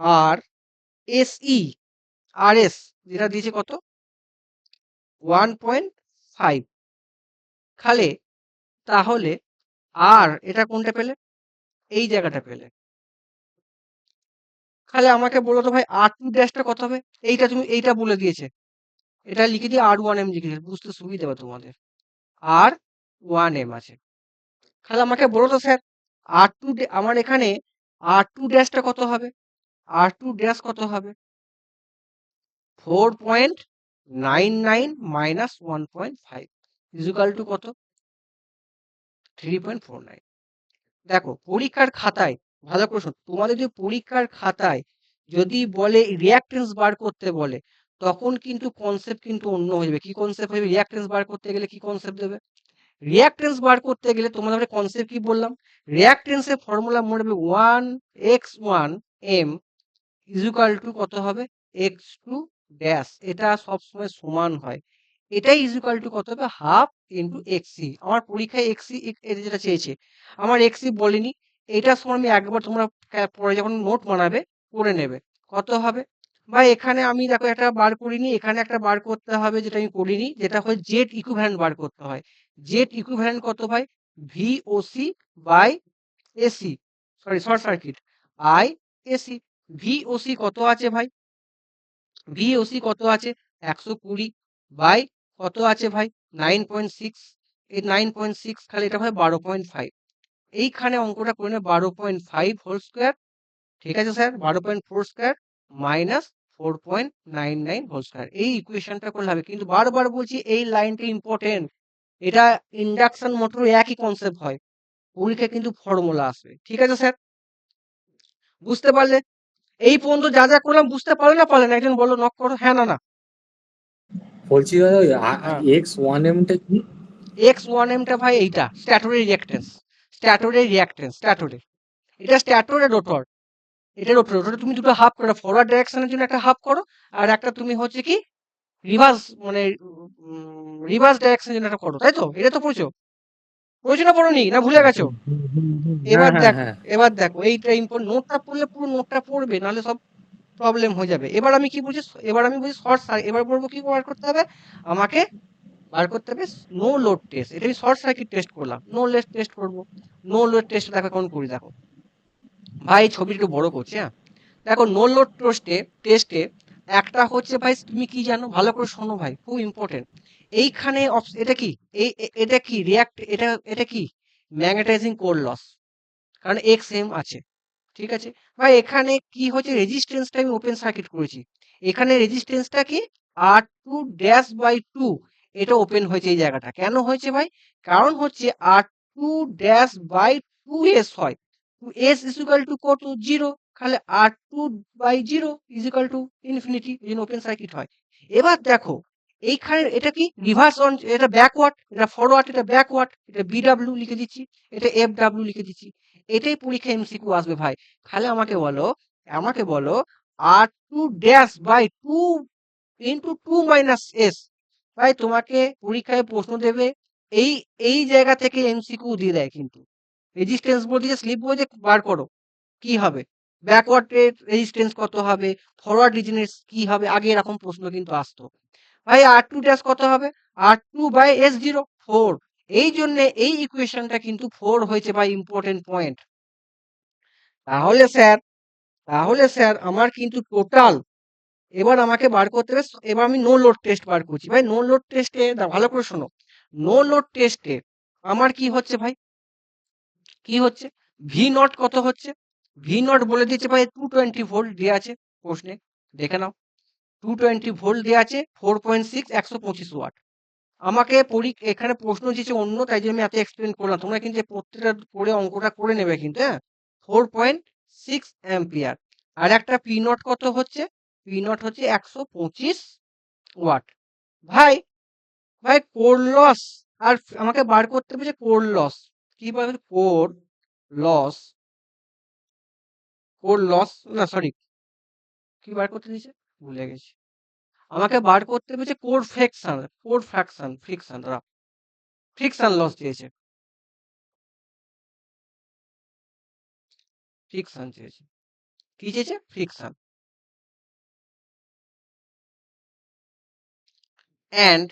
A: আর এসই, আর এস যেটা দিয়েছে কত? 1.5। তাহলে তাহলে আর এটা কোনটা পেলে? এই জায়গাটা পেলে। তাহলে আমাকে বলো তো ভাই আর টু ড্যাশটা কত হবে? এইটা তুমি এইটা বলে দিয়েছে, এটা লিখে দিয়ে আর ওয়ান এম লিখে দিয়েছে, বুঝতে সুবিধা হবে তোমাদের। আর ওয়ান এম আছে। তাহলে আমাকে বলো তো স্যার, আর টু আমার এখানে আর টু ড্যাশটা কত হবে? আর টু ড্যাশ কত হবে? 4.99 মাইনাস 1.5 ইজুকাল টু কত? 3.49। দেখো পরীক্ষার খাতায়, ভালো করে শোনো, তোমাদের যদি পরীক্ষার খাতায় যদি বলে রিঅ্যাকটেন্স বার করতে বলে, তখন কিন্তু কনসেপ্ট কিন্তু অন্য হয়ে যাবে। কি কনসেপ্ট হবে? রিঅ্যাকটেন্স বার করতে গেলে কি কনসেপ্ট দেবে? রিঅ্যাকটেন্স বার করতে গেলে তোমাদের কনসেপ্ট কি বললাম? রিঅ্যাকটেন্সের ফর্মুলা মনে রাখবে 1x1 m is equal to কত হবে? x2 dash. এটা সবসময় সমান হয়। এটাই ইজ ইকুয়াল টু কত হবে? Half into XC. আমার পরীক্ষায় এক্সি এটা যেটা চেয়েছে, আমার এক্সি বলেনি। এটার সময় আমি একবার তোমরা পরে যখন নোট বানাবে করে নেবে। কত হবে? ভাই এখানে আমি দেখো একটা বার করিনি, এখানে একটা বার করতে হবে যেটা আমি করিনি, যেটা হয় জেড ইকুইভ্যালেন্ট বার করতে হয়। জেড ইকুইভ্যালেন্ট কত ভাই? VOC by AC, sorry short circuit, I AC. VOC কত আছে ভাই? ভিওসি কত আছে? 120 বাই কত আছে ভাই? 9.6। এই 9.6 খালি এটা হয় 12.5। এইখানে অঙ্কটা করে নেবে 12.5 হোল স্কয়ার। ঠিক আছে sir, 12.4 square minus 4.99 whole square. এই ইকুয়েশনটা করলে হবে। কিন্তু বারবার বলছি এই লাইনটা ইম্পর্টেন্ট। এটা ইন্ডাকশন মোটর একই কনসেপ্ট হয়। পরীক্ষায় কিন্তু ফর্মুলা আসবে। ঠিক আছে স্যার, বুঝতে পারলে? এই পর্যন্ত যা যা করলাম বুঝতে পারলে না পারলে না? একজন বলো, নক করো, হ্যাঁ না না।
D: বলছি দাদা ওই
A: হ্যাঁ,
D: এক্স ওয়ান এমটা কি?
A: এক্স ওয়ান এমটা ভাই এইটা স্ট্যাটরে রিঅ্যাকটেন্স, স্ট্যাটরে রিঅ্যাকটেন্স, স্ট্যাটরে। এটা স্ট্যাটরে রোটর, এটা রোটর। রোটর তুমি দুটো হাফ করো, ফরওয়ার্ড ডাইরেকশনের জন্য একটা হাফ করো, আর একটা তুমি হচ্ছে কি রিভার্স মানে রিভার্স ডাইরেকশনের জন্য একটা করো, তাই তো? এটা তো পড়ছো, পড়ছো না পড়োনি, না ভুলে গেছো?
D: হ্যাঁ
A: এবার
D: হ্যাঁ
A: দেখো,
D: হ্যাঁ।
A: এবার দেখো এইটা ইম্পর্টেন্ট। নোটটা পড়লে পুরো নোটটা পড়বে, নাহলে সব প্রবলেম হয়ে যাবে। এবার আমি কি বুঝি, এবার আমি বুঝি শর্ট সার্কিট। এবার বলবো কি বার করতে হবে আমাকে? বার করতে হবে নো লোড টেস্ট। এটা আমি শর্ট সার্কিট টেস্ট করলাম, নো লোড টেস্ট করবো। নো লোড টেস্ট দেখো কেমন করি দেখো। ভাই ছবিটা একটু বড় করছি, হ্যাঁ। দেখো নো লোড টেস্টে, টেস্টে একটা হচ্ছে ভাই, তুমি কি জানো? ভালো করে শোনো ভাই, খুব ইম্পর্টেন্ট। এইখানে এটা কি, এটা কি রিয়াক্ট, এটা এটা কি ম্যাগনেটাইজিং কোর লস, কারণ এক্স এম আছে। ঠিক আছে ভাই, এখানে কি হচ্ছে? রেজিস্ট্যান্সটা আমি ওপেন সার্কিট করেছি। এখানে রেজিস্ট্যান্সটা কি? R two dash by two. এটা ওপেন হয়েছে এই জায়গাটা, কেন হয়েছে ভাই? কারণ হচ্ছে R two dash by two s হয়, two s is equal to কত? জিরো। তাহলে R two by zero is equal to infinity, এই জন্য ওপেন সার্কিট হয়। এবার দেখো এইখানে এটা কি রিভার্স অন, এটা ব্যাকওয়ার্ড, এটা ফরওয়ার্ড, এটা ব্যাকওয়ার্ড, এটা বিডব্লিউ লিখে দিচ্ছি, এটা এফ ডাব্লিউ লিখে দিচ্ছি। এটাই পরীক্ষা এমসিকিউ আসবে ভাই। তাহলে আমাকে বলো, আমাকে বলো R two dash by two into 2 minus s. ভাই তোমাকে পরীক্ষায় প্রশ্ন দেবে এই এই জায়গা থেকে এমসিকিউ দিয়ে দেয় কিন্তু রেজিস্ট্যান্স বলতে যে স্লিপ বলতে বার করো কি হবে, ব্যাকওয়ার্ড রেজিস্ট্যান্স কত হবে, ফরওয়ার্ড রেজিস্ট্যান্স কি হবে, আগে এরকম প্রশ্ন কিন্তু আসতো। ভাই আর টু ড্যাশ কত হবে, R two by S zero 4। এই জন্য এই ইকুয়েশনটা কিন্তু 4 হয়েছে ভাই, ইম্পর্টেন্ট পয়েন্ট। তাহলে স্যার আমার কিন্তু টোটাল এবার আমাকে বার করতে হবে। এবার আমি নো লোড টেস্ট বার করছি ভাই। নো লোড টেস্টে ভালো করে শোনো, নো লোড টেস্টে আমার কি হচ্ছে ভাই, কি হচ্ছে, ভি নট কত হচ্ছে, ভি নট বলে দিচ্ছে ভাই 220 ভোল্ট দেওয়া আছে প্রশ্নে, দেখে নাও 220 ভোল্ট দেওয়া আছে, 4.6 125 ওয়াট। আমাকে এখানে প্রশ্ন দিয়েছে অন্য, তাই জন্য আমি এত এক্সপ্লেন করলাম। তোমরা কিন্তু প্রত্যেকটা করে অঙ্কটা করে নেবে কিন্তু, হ্যাঁ। 4.6 অ্যাম্পিয়ার। আর একটা পি নট কত হচ্ছে, পি নট হচ্ছে 125 ওয়াট। ভাই কোর লস, আর আমাকে বার করতে হবে যে কোর লস কি বলে, কোর লস না সরি, কি বার করতে দিয়েছে ভুলে গেছি। আমাকে বার করতে হবে যে ফ্রিকশন লস দিয়েছে, ফ্রিকশন চেয়েছে, কি চেয়েছে, ফ্রিকশন অ্যান্ড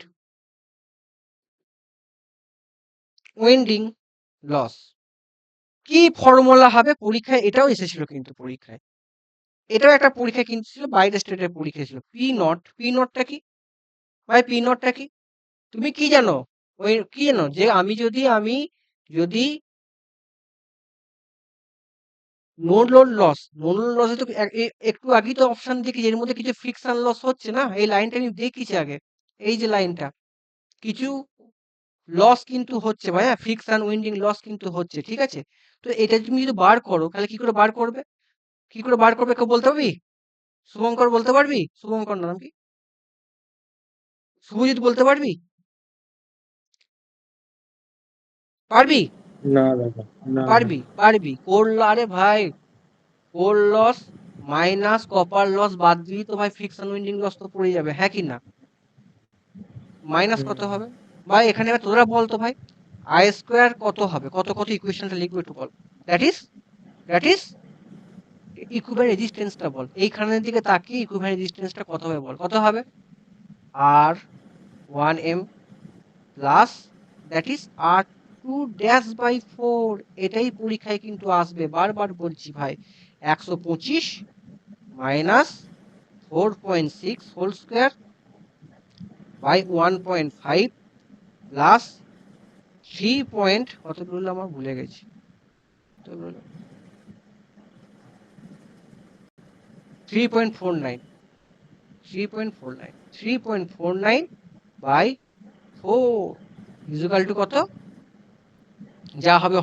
A: ওয়েন্ডিং লস। কি ফর্মুলা হবে পরীক্ষায়, এটাও এসেছিল কিন্তু পরীক্ষায়, এটাও একটা পরীক্ষা কিন্তু ছিল, বাইরে স্টেটের পরীক্ষা ছিল। পি নটটা কি ভাই, পি নটটা কি তুমি কি জানো, ওই কি জানো যে আমি যদি নো লোড লসে তো একটু আগেই তো অপশন দেখি এর মধ্যে কিছু ফ্রিকশন লস হচ্ছে না, এই লাইনটা আমি দেখিছি আগে, এই যে লাইনটা কিছু লস কিন্তু হচ্ছে ভাই, হ্যাঁ, ফ্রিকশন উইন্ডিং লস কিন্তু হচ্ছে, ঠিক আছে। তো এটা তুমি যদি বার করো তাহলে কি করে বার করবে, কেউ বলতে পারবি, শুভঙ্কর বলতে পারবি, শুভঙ্কর নাম কি, শুভজিৎ বলতে পারবি, পারবি
D: না দাদা, না না।
A: পারবি আরে ভাই, core loss minus copper loss বাদ দিবি তো ভাই ফ্রিকশন উইন্ডিং লস তো পড়ে যাবে, হ্যাঁ কি না, মাইনাস কত হবে ভাই, এখানে এবার তোরা বল তো ভাই, আই স্কোয়ার কত হবে, কত ইকুয়েশনটা লিখবো একটু বল, দ্যাট ইজ ইকুইভ্যালেন্ট রেজিস্ট্যান্সটা বল, এইখানের দিকে তাকিয়ে ইকুইভ্যালেন্ট রেজিস্ট্যান্সটা কত হবে বল, কত হবে, R 1m plus that is R 2-4। এটাই পরীক্ষায় কিন্তু আসবে, বারবার বলছি ভাই, 125 minus 4.6 whole square by 1.5 plus 3 point কত বললো আমার ভুলে গেছি, 3.49 বাই 4 ইকুয়াল টু কত, যা হবে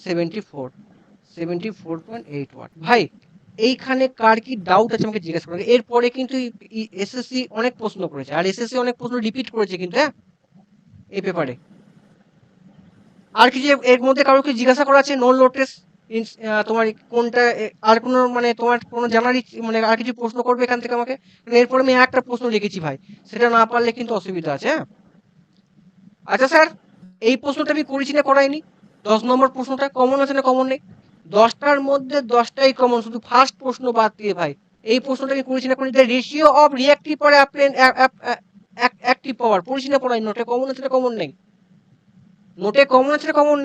A: 74.8 ওয়াট। ভাই এইখানে কার কি ডাউট আছে আমাকে জিজ্ঞাসা করুন, এরপরে কিন্তু এসএসসি অনেক প্রশ্ন করেছে, আর এসএসসি অনেক প্রশ্ন রিপিট করেছে কিন্তু, হ্যাঁ, এই পেপারে। আর কি যে এর মধ্যে কারোকে জিজ্ঞাসা করা আছে নো লোটেস তোমার কোনটা আর কোনো মানে তোমার কোনো জানার মানে আর কিছু প্রশ্ন করবে এখান থেকে আমাকে, এরপরে আমি একটা প্রশ্ন লিখেছি ভাই, সেটা না পারলে কিন্তু অসুবিধা আছে, হ্যাঁ। আচ্ছা স্যার, এই প্রশ্নটা আমি করেছি না করাইনি, 10 নম্বর প্রশ্নটা কমন আছে না কমন নেই, 10টার মধ্যে 10টাই কমন, শুধু ফার্স্ট প্রশ্ন বাদ দিয়ে ভাই। এই প্রশ্নটা আমি করেছি না করিনি, ratio of reactive power active পাওয়ার পড়েছি না পড়াই, নোটে কমন আছে না কমন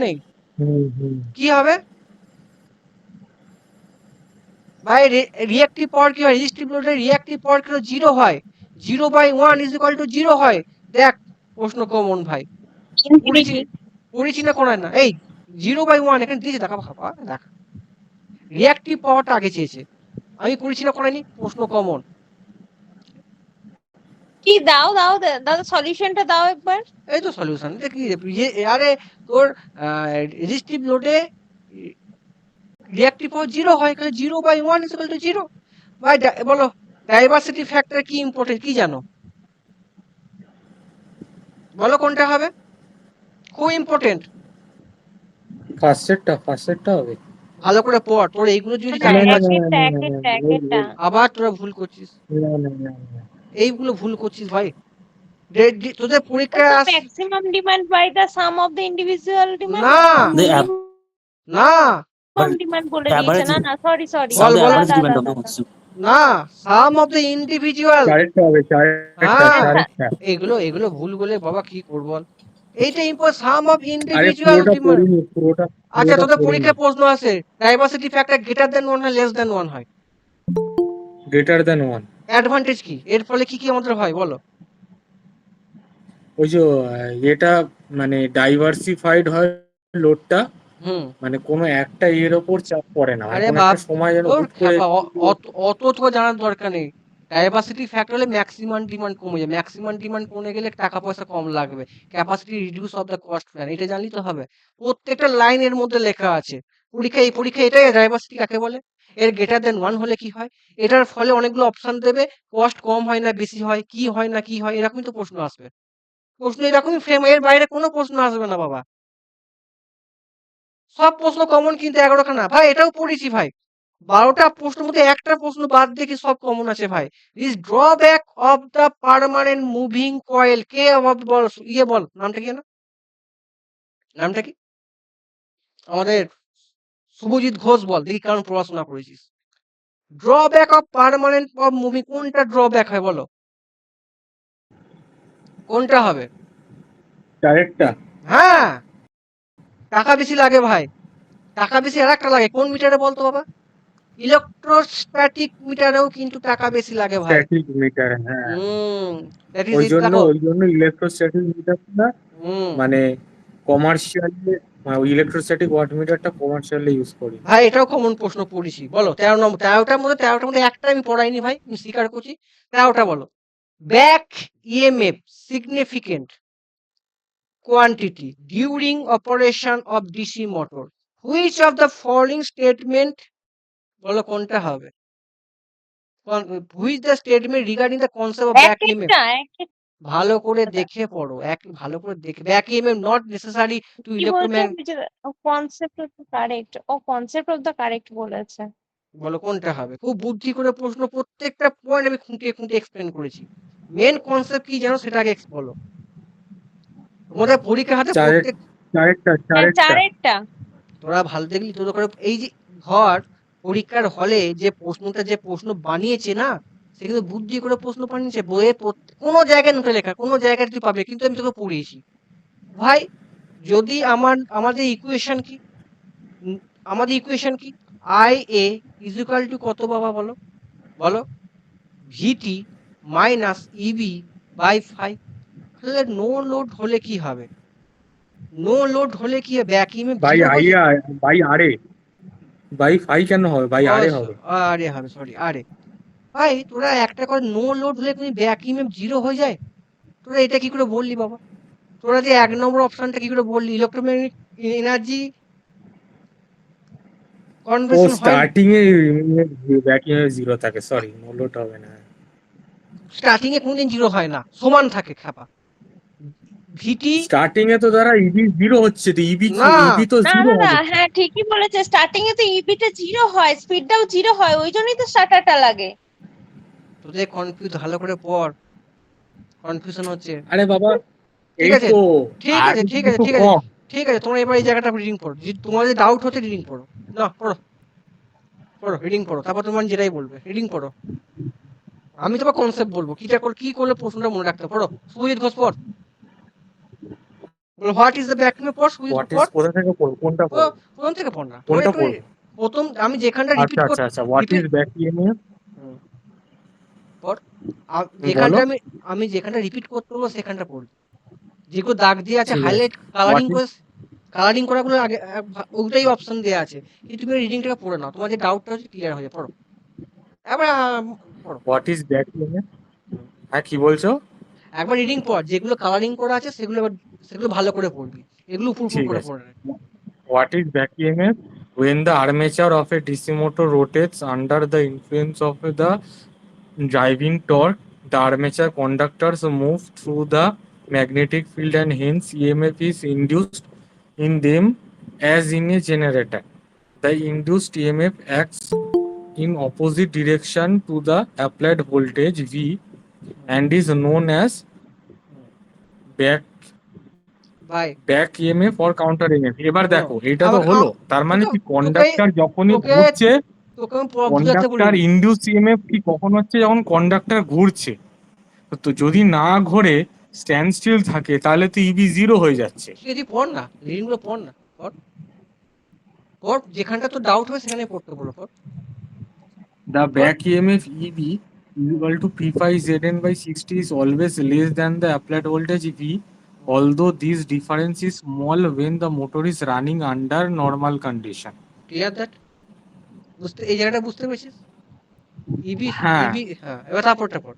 A: নেই, কি হবে ভাই, রিঅ্যাক্টিভ পাওয়ার কি হয়, রেজিস্টিভ লোডের রিঅ্যাক্টিভ পাওয়ার কি 0 হয়, 0/1 ইজ ইকুয়াল টু 0 হয়। দেখ প্রশ্ন কমন ভাই, পড়েছি না করায় না, এই 0/1 এখানে দিয়েছে, দেখা দেখ, রিঅ্যাক্টিভ পাওয়ারটা আগে চেয়েছে, আমি করেছি না করাইনি, প্রশ্ন কমন।
C: কি দাও দাদা সলিউশনটা দাও একবার।
A: এই তো সলিউশন, এটা কি আরে তোর রেজিস্টিভ লোডে রিঅ্যাক্টিভ পাওয়ার 0 হয়, এখানে 0/1 ইজ ইকুয়াল টু 0। ভাই বলো ডাইভার্সিটি ফ্যাক্টর কি ইম্পর্টেন্ট, কি জানো বলো কোনটা হবে, খুব ইম্পর্টেন্ট,
D: ফার্স্ট সেটটা হবে।
A: ভালো করে পড়, তোর এইগুলো যদি
D: না, না, না,
C: একটা
D: না, না, না, না,
C: একটা
A: আবার তোরা ভুল করছিস,
D: না, না, না, না।
A: এইগুলো ভুল করছিস ভাই। তোদের
C: But
A: পরীক্ষায়
C: the maximum demand by the sum of the individual demand
A: না
B: The
C: minimum
A: না
C: demand বলে
B: the
C: দিয়েছে
B: average,
C: না sorry sorry
B: some the
A: ball.
B: average demand of the question.
A: না, সাম অফ দ্য ইন্ডিভিজুয়াল।
D: চারেরটা হবে, চারেরটা,
A: হ্যাঁ
D: চারেরটা।
A: এগুলো ভুল বলে বাবা কি করবো বল। এইটা সাম অফ
D: আরে
A: ইন্ডিভিজুয়াল
D: পুরোটা
A: ডিমান্ড।
D: পড়িনি, পুরোটা
A: আচ্ছা
D: পুরোটা
A: তোদের
D: পড়িনি।
A: পরীক্ষায় প্রশ্ন আছে ডাইভার্সিটি ফ্যাক্টর গ্রেটার দেন 1 হয় লেস দেন 1 হয়,
D: গ্রেটার দেন 1।
A: অ্যাডভান্টেজ কি, এর ফলে কি কি আমাদের হয় বলো।
D: ওই যে এটা মানে ডাইভার্সিফাইড হয় লোডটা,
A: হুম
D: মানে কোনো একটা এর ওপর চাপ পড়ে না, মানে
A: আরে
D: কোনো
A: বাপ,
D: একটা সময় যেন
A: তোর
D: হুট করে
A: খ্যাপা অত তো জানার দরকার নেই। ডাইভার্সিটি ফ্যাক্টর হলে ম্যাক্সিমাম ডিমান্ড কমে যায়, ম্যাক্সিমাম ডিমান্ড কমে গেলে টাকা পয়সা কম লাগবে, capacity reduce of the cost plan, এটা জানলেই তো হবে। প্রত্যেকটা লাইনের মধ্যে লেখা আছে। পরীক্ষা এটাই ডাইভার্সিটি কাকে বলে। এর গ্রেটার দেন 1 হলে কি হয়, এটার ফলে অনেকগুলো অপশন দেবে, কস্ট কম হয় না বেশি হয়, কি হয় না কি হয়, এরকমই তো প্রশ্ন আসবে। প্রশ্ন এরকমই ফ্রেম, এর বাইরে কোনো প্রশ্ন আসবে না বাবা। সব প্রশ্ন কমন কিন্তু 11খানা ভাই, এটাও পড়েছি ভাই। 12টা প্রশ্নের মধ্যে একটা প্রশ্ন বাদ দেখি সব কমন আছে ভাই। Is drawback of the permanent moving coil, কে বল, বল নামটা কি না, নামটা কি আমাদের শুভজিৎ ঘোষ বল দেখি, কারণ পড়াশোনা করেছিস। Drawback of permanent of moving, কোনটা ড্রব্যাক হয় বলো, কোনটা হবে।
D: চারেরটা।
A: হ্যাঁ টাকা বেশি লাগে ভাই, টাকা বেশি আর একটা লাগে, কোন মিটারে বলতো বাবা, ইলেকট্রোস্ট্যাটিক মিটারেও কিন্তু টাকা বেশি লাগে ভাই।
D: স্ট্যাটিক মিটার, হ্যাঁ।
A: হুম দ্যাট
D: ওই
A: ইজ
D: জন্য
A: দেখো।
D: ওই জন্য ইলেকট্রোস্ট্যাটিক মিটারটা
A: হুম
D: মানে কমার্শিয়ালি, ওই ইলেকট্রোস্ট্যাটিক ওয়াট মিটারটা কমার্শিয়ালি ইউজ করি।
A: ভাই এটাও কমন প্রশ্ন পড়েছি, বলো 13 নম্বর, 13টার মধ্যে একটা আমি পড়াইনি ভাই, আমি স্বীকার করছি। 13টা বলো। Back EMF significant quantity during operation of DC motor, which of the following statement, বলো কোনটা হবে, which the statement regarding the concept of
C: এক
A: ব্যাক ইএমএফ।
C: একটা
A: ভালো করে দেখে পড়ো, ভালো করে দেখে, back EMF not necessary to
C: কি বলতো
A: ইলেকট্রোম্যাগ,
C: কনসেপ্ট অফ দ্য কারেক্ট, ও কনসেপ্ট অফ দ্য কারেক্ট বলেছে।
A: বলো কোনটা হবে। খুব বুদ্ধি করে প্রশ্ন, প্রত্যেকটা পয়েন্ট আমি খুঁটিয়ে খুঁটিয়ে এক্সপ্লেন করেছি। মেন কনসেপ্ট কি জানো সেটা আগে বলো। তোমাদের পরীক্ষা হাতে
D: চারের
A: প্রত্যেক,
D: চারেরটা
C: হ্যাঁ
D: চারেরটা
C: চারেরটা।
A: তোরা ভালো দেখলি তোদের করে এই যে ধর পরীক্ষার হলে যে প্রশ্ন বানিয়েছে না, সে কিন্তু বুদ্ধি করে প্রশ্ন বানিয়েছে, বইয়ে কোনো জায়গায় নোটে লেখা, কোনো জায়গায় তুই পাবে, কিন্তু আমি তোকে পড়িয়েছি ভাই। যদি আমাদের ইকুয়েশন কি, উম, আমাদের ইকুয়েশন কি, I A is equal to কত বাবা বলো, বলো ভিটি মাইনাস ইবি বাই 5। তাহলে নো লোড হলে কি হবে, নো লোড হলে কি হবে, ব্যাক ইএমএফ
D: বাই
A: 0 হয়ে যায়।
D: বাই আরে, বাই ফাই কেন হবে, বাই আরে হবে।
A: আরে হবে, সরি আরে। ভাই তোরা একটা করে নো লোড হলে তুমি ব্যাক ইএমএফ 0 হয়ে যায়, তোরা এটা কি করে বললি বাবা। তোরা যে 1 নম্বর অপশনটা কি করে বললি, ইলেকট্রোম্যাগনেটিক এনার্জি
D: ও
A: কনভার্সন হয়,
D: স্টার্টিং এ ব্যাকিং এ জিরো থাকে, সরি মোলোট হবে না।
A: স্টার্টিং এ কোনদিন 0 হয় না, সমান থাকে খাপা। ভিটি
D: স্টার্টিং এ তো ধরা ইবি জিরো হচ্ছে, তো ইবি
A: না,
D: ইবি তো
C: না
D: জিরো
C: দাদা
D: হবে।
C: হ্যাঁ ঠিকই বলেছে, স্টার্টিং এ তো ইবিটা জিরো হয়, স্পিডটাও জিরো হয়, ওই জন্যই তো স্টার্টারটা লাগে।
A: তোদের কনফিউজ, ভালো করে পড়, কনফিউশন হচ্ছে।
D: আরে বাবা,
A: ঠিক
D: এই
A: আছে
D: তো
A: ঠিক
D: আর
A: আছে ঠিক আছে
D: একটু
A: ঠিক আছে
D: কম।
A: ঠিক আছে, তোমরা এবার এই জায়গাটা রিডিং পড়ো, তোমার যদি ডাউট হচ্ছে রিডিং পড়ো, না পড়ো, পড়ো রিডিং পড়ো, তারপর তোমার যেটাই বলবে রিডিং পড়ো। আমি তোমার কনসেপ্ট বলবো কি করলে প্রশ্নটা মনে রাখতে, পড়ো সুজিত ঘোষ পড়, বলো what is the back EMF, পড় সুজিত
D: হোয়াট ইজ,
A: পড়।
D: কোথা থেকে পড়বো, কোনটা
A: ও
D: পড়বো,
A: প্রথম থেকে পড় না, তোমরা
D: কোনটা
A: একটু
D: পড়বো?
A: প্রথম আমি যেখানটা
D: আচ্ছা
A: রিপিট কর,
D: আচ্ছা আচ্ছা, what
A: repeat
D: is back EMF,
A: পড়,
D: বলো।
A: যেখানটা আমি যেখানটা রিপিট করতে বলবো সেখানটা পড়বি, যেগুলো দাগ দিয়ে আছে
D: ঠিক আছে,
A: হাইলাইট
D: হোয়াট ইজ,
A: কালারিং করাগুলো আগে ওটাই অপশন দেওয়া আছে, কিন্তু তুমি রিডিংটাকে পড়ে নাও, তোমার যে ডাউটটা হচ্ছে ক্লিয়ার হয়ে যায়, পড়ো এবার পড়ো।
D: হোয়াট ইজ ব্যাক ইএমএফ,
A: হুম।
D: হ্যাঁ কি বলছো?
A: একবার রিডিং পড়, যেগুলো কালারিং করা আছে সেগুলো ভালো করে পড়বি, এগুলো উপর
D: ঠিক
A: করে
D: আছে,
A: পড়ে না।
D: what is back EMF? When the armature of a DC motor rotates under the influence of the driving torque, the armature conductors move through the magnetic field and hence EMF is induced in them as in a generator. The induced EMF acts in opposite direction to the applied voltage V and is known as back
A: ভাই
D: back EMF or counter EMF. এবার
A: শোনো,
D: দেখো এটা তো
A: আমাকে
D: হলো, তার মানে
A: তোকে
D: কি
A: তোকে
D: কন্ডাক্টর যখনই
A: তোকে
D: ঘুরছে,
A: তোকে আমি বুঝাতে
D: কন্ডাক্টর
A: বলিনি।
D: ইনডিউস ইএমএফ কি কখন হচ্ছে, যখন কন্ডাক্টর ঘুরছে। তো যদি না ঘোরে স্ট্যান্ড স্টিল থাকে তাহলে তো ইবি জিরো হয়ে যাচ্ছে।
A: ঠিক আছে পড় না, রিডিংগুলো পড় না, পড় পড়, যেখানটা তো ডাউট হবে সেখানে পড়তে বলো, পড়।
D: The back EMF EB is equal to P phi Zn by 60 is always less than the applied voltage V, although this difference is small when the motor is running under normal condition.
A: Clear that? এই জায়গাটা বুঝতে পেরেছিস? ইবি
D: হ্যাঁ,
A: ইবি হ্যাঁ, এবার তারপরটা পড়।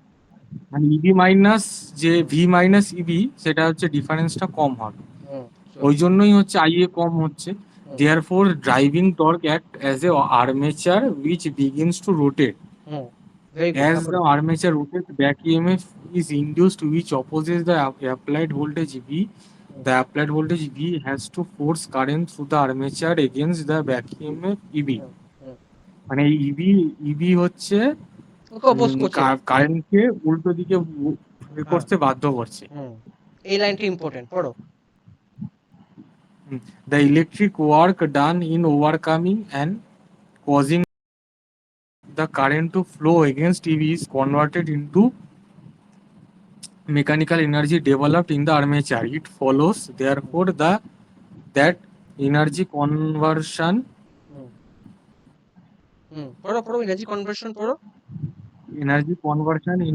D: মানে ইবি মাইনাস যে ভি মাইনাস ইবি, সেটা হচ্ছে ডিফারেন্সটা কম হবে,
A: হুম,
D: ওই জন্যই হচ্ছে আইএ কম হচ্ছে।
A: হুম,
D: Therefore, driving torque act as a armature which begins to rotate.
A: Hmm, very good.
D: As
A: তারপরে
D: the armature rotates, back EMF is induced, which opposes the applied voltage V. The applied voltage V has to force current through the armature against the back EMF EB.
A: হুম, হুম,
D: মানে ইবি হচ্ছে
A: ওকে অপোজ করছে।
D: কারেন্টকে উল্টো দিকে
A: হ্যাঁ,
D: করতে বাধ্য করছে।
A: হুম, এই লাইনটা ইম্পর্টেন্ট, পড়ো।
D: The electric work done in overcoming and causing the current to flow against EB is converted into mechanical energy developed in the armature. It follows, therefore, that energy conversion
A: হুম, হুম, পড়ো পড়ো, এনার্জি কনভার্সন পড়ো।
D: in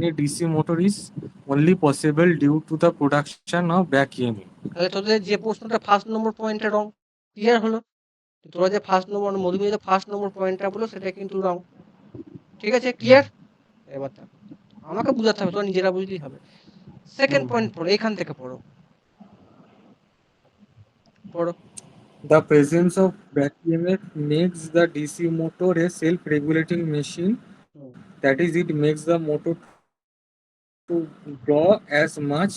D: a DC motor is only possible due to the production of back EMF.
A: তাহলে তোদের যে প্রশ্নটা ফার্স্ট নম্বর পয়েন্টটা রং, ক্লিয়ার হলো? তোরা যে ফার্স্ট নম্বর মধুমিতা যে ফার্স্ট নম্বর পয়েন্টটা বলো সেটা কিন্তু রং, ঠিক আছে? ক্লিয়ার? এবার তা আমাকে বুঝাতে হবে, তোরা নিজেরা বুঝলেই হবে। সেকেন্ড পয়েন্ট পড়ো, এখান থেকে পড়ো, পড়ো।
D: The presence of back EMF makes the DC motor a self-regulating machine.
A: Hmm,
D: That is, it makes the motor to draw as much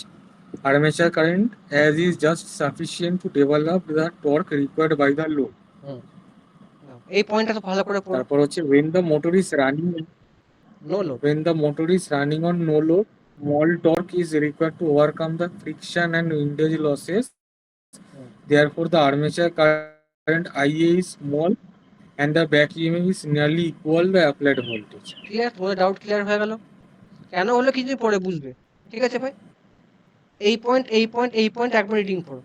D: armature current as is just sufficient to develop the torque required by the load.
A: হুম, নাও, এই পয়েন্টটা তো ভালো করে পড়ো।
D: তারপর হচ্ছে when the motor is running
A: no load.
D: on no load, small torque is required to overcome the friction and windage losses. Therefore, the armature current IA is small and the back EMF is nearly equal the applied voltage.
A: Clear? তোমাদের ডাউট ক্লিয়ার হয়ে গেল? কেন হলো কিছু পরে বুঝবে, ঠিক আছে ভাই? এই পয়েন্ট এই পয়েন্ট এই পয়েন্ট একবার রিডিং পড়ো,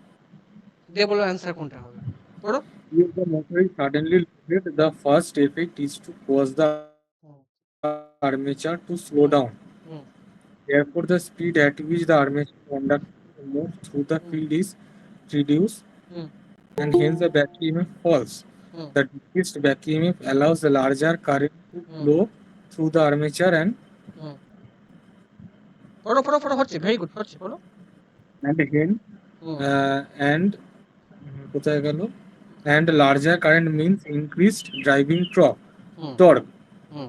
A: দিয়ে বলো অ্যান্সার কোনটা হবে, পড়ো।
D: If the motor is suddenly loaded, the first effect is to cause the
A: hmm,
D: armature to slow down.
A: Hmm,
D: Therefore, the speed at which the armature conductor moves through the field is reduced,
A: hmm,
D: and hence the back EMF falls.
A: Hmm,
D: The decreased back EMF allows the larger current to flow through the armature
A: হুম, পড়ো পড়ো পড়ো, হচ্ছে, ভেরি গুড, হচ্ছে, পড়ো।
D: and hence
A: হুম,
D: and কোথায় গেল? And larger current means increased driving
A: hmm,
D: torque.
A: Hmm,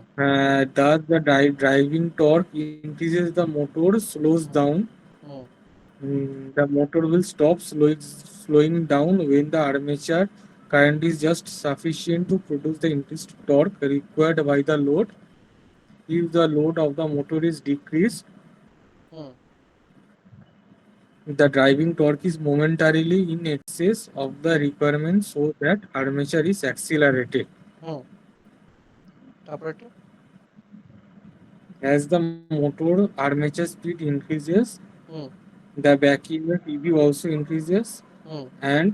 D: Thus, the driving torque increases, the motor slows down.
A: Hmm,
D: The motor will stop slowing down when the armature current is just sufficient to produce the increased torque required by the load. If the load of the motor is decreased,
A: hmm,
D: the driving torque is momentarily in excess of the requirement, so that armature is accelerated.
A: Hmm, তারপরেটা?
D: As the motor armature speed increases,
A: hmm,
D: the back EMF EB also increases
A: hmm,
D: and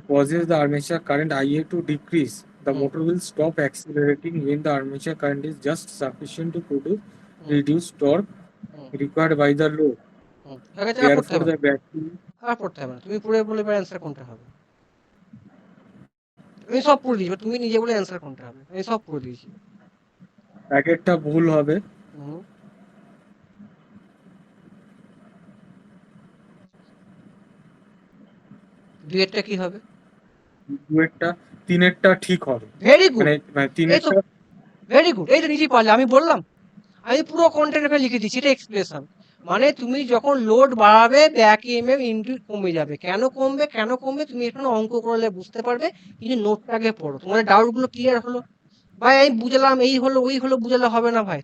D: causes the armature current IA to decrease. The motor will stop accelerating when the armature current is just sufficient to produce reduced torque
A: hmm,
D: required by the load.
A: হুম, হয়ে গেছে, আর পড়তে
D: Therefore,
A: হবে না,
D: the back EMF
A: আর পড়তে হবে না, তুমি পড়ে বলে এবার অ্যান্সার কোনটা হবে। আমি সব পড়ে দিয়েছি, তুমি নিজে বলে অ্যান্সার কোনটা হবে, আমি সব পড়ে দিয়েছি।
D: একটা ভুল হবে।
A: হুম, দুইয়েরটা কি হবে?
D: দুয়েরটা তিনেরটা ঠিক হবে,
A: ভেরি গুড,
D: মানে
A: এই তো
D: তিনেরটা
A: ভেরি গুড, এই তো নিজেই পারলে, আমি বললাম, আমি পুরো কন্টেন্ট লিখে দিচ্ছি, এটা এক্সপ্রেশন। মানে তুমি যখন লোড বাড়াবে ব্যাক ইএমএফ ইনটু কমে যাবে, কেন কমবে কেন কমবে তুমি এখানে অঙ্ক করলে বুঝতে পারবে, কিন্তু নোটটা আগে পড়ো। তোমাদের ডাউট গুলো ক্লিয়ার হলো? ভাই আমি বুঝলাম এই হলো ওই হলো বুঝালে হবে না ভাই,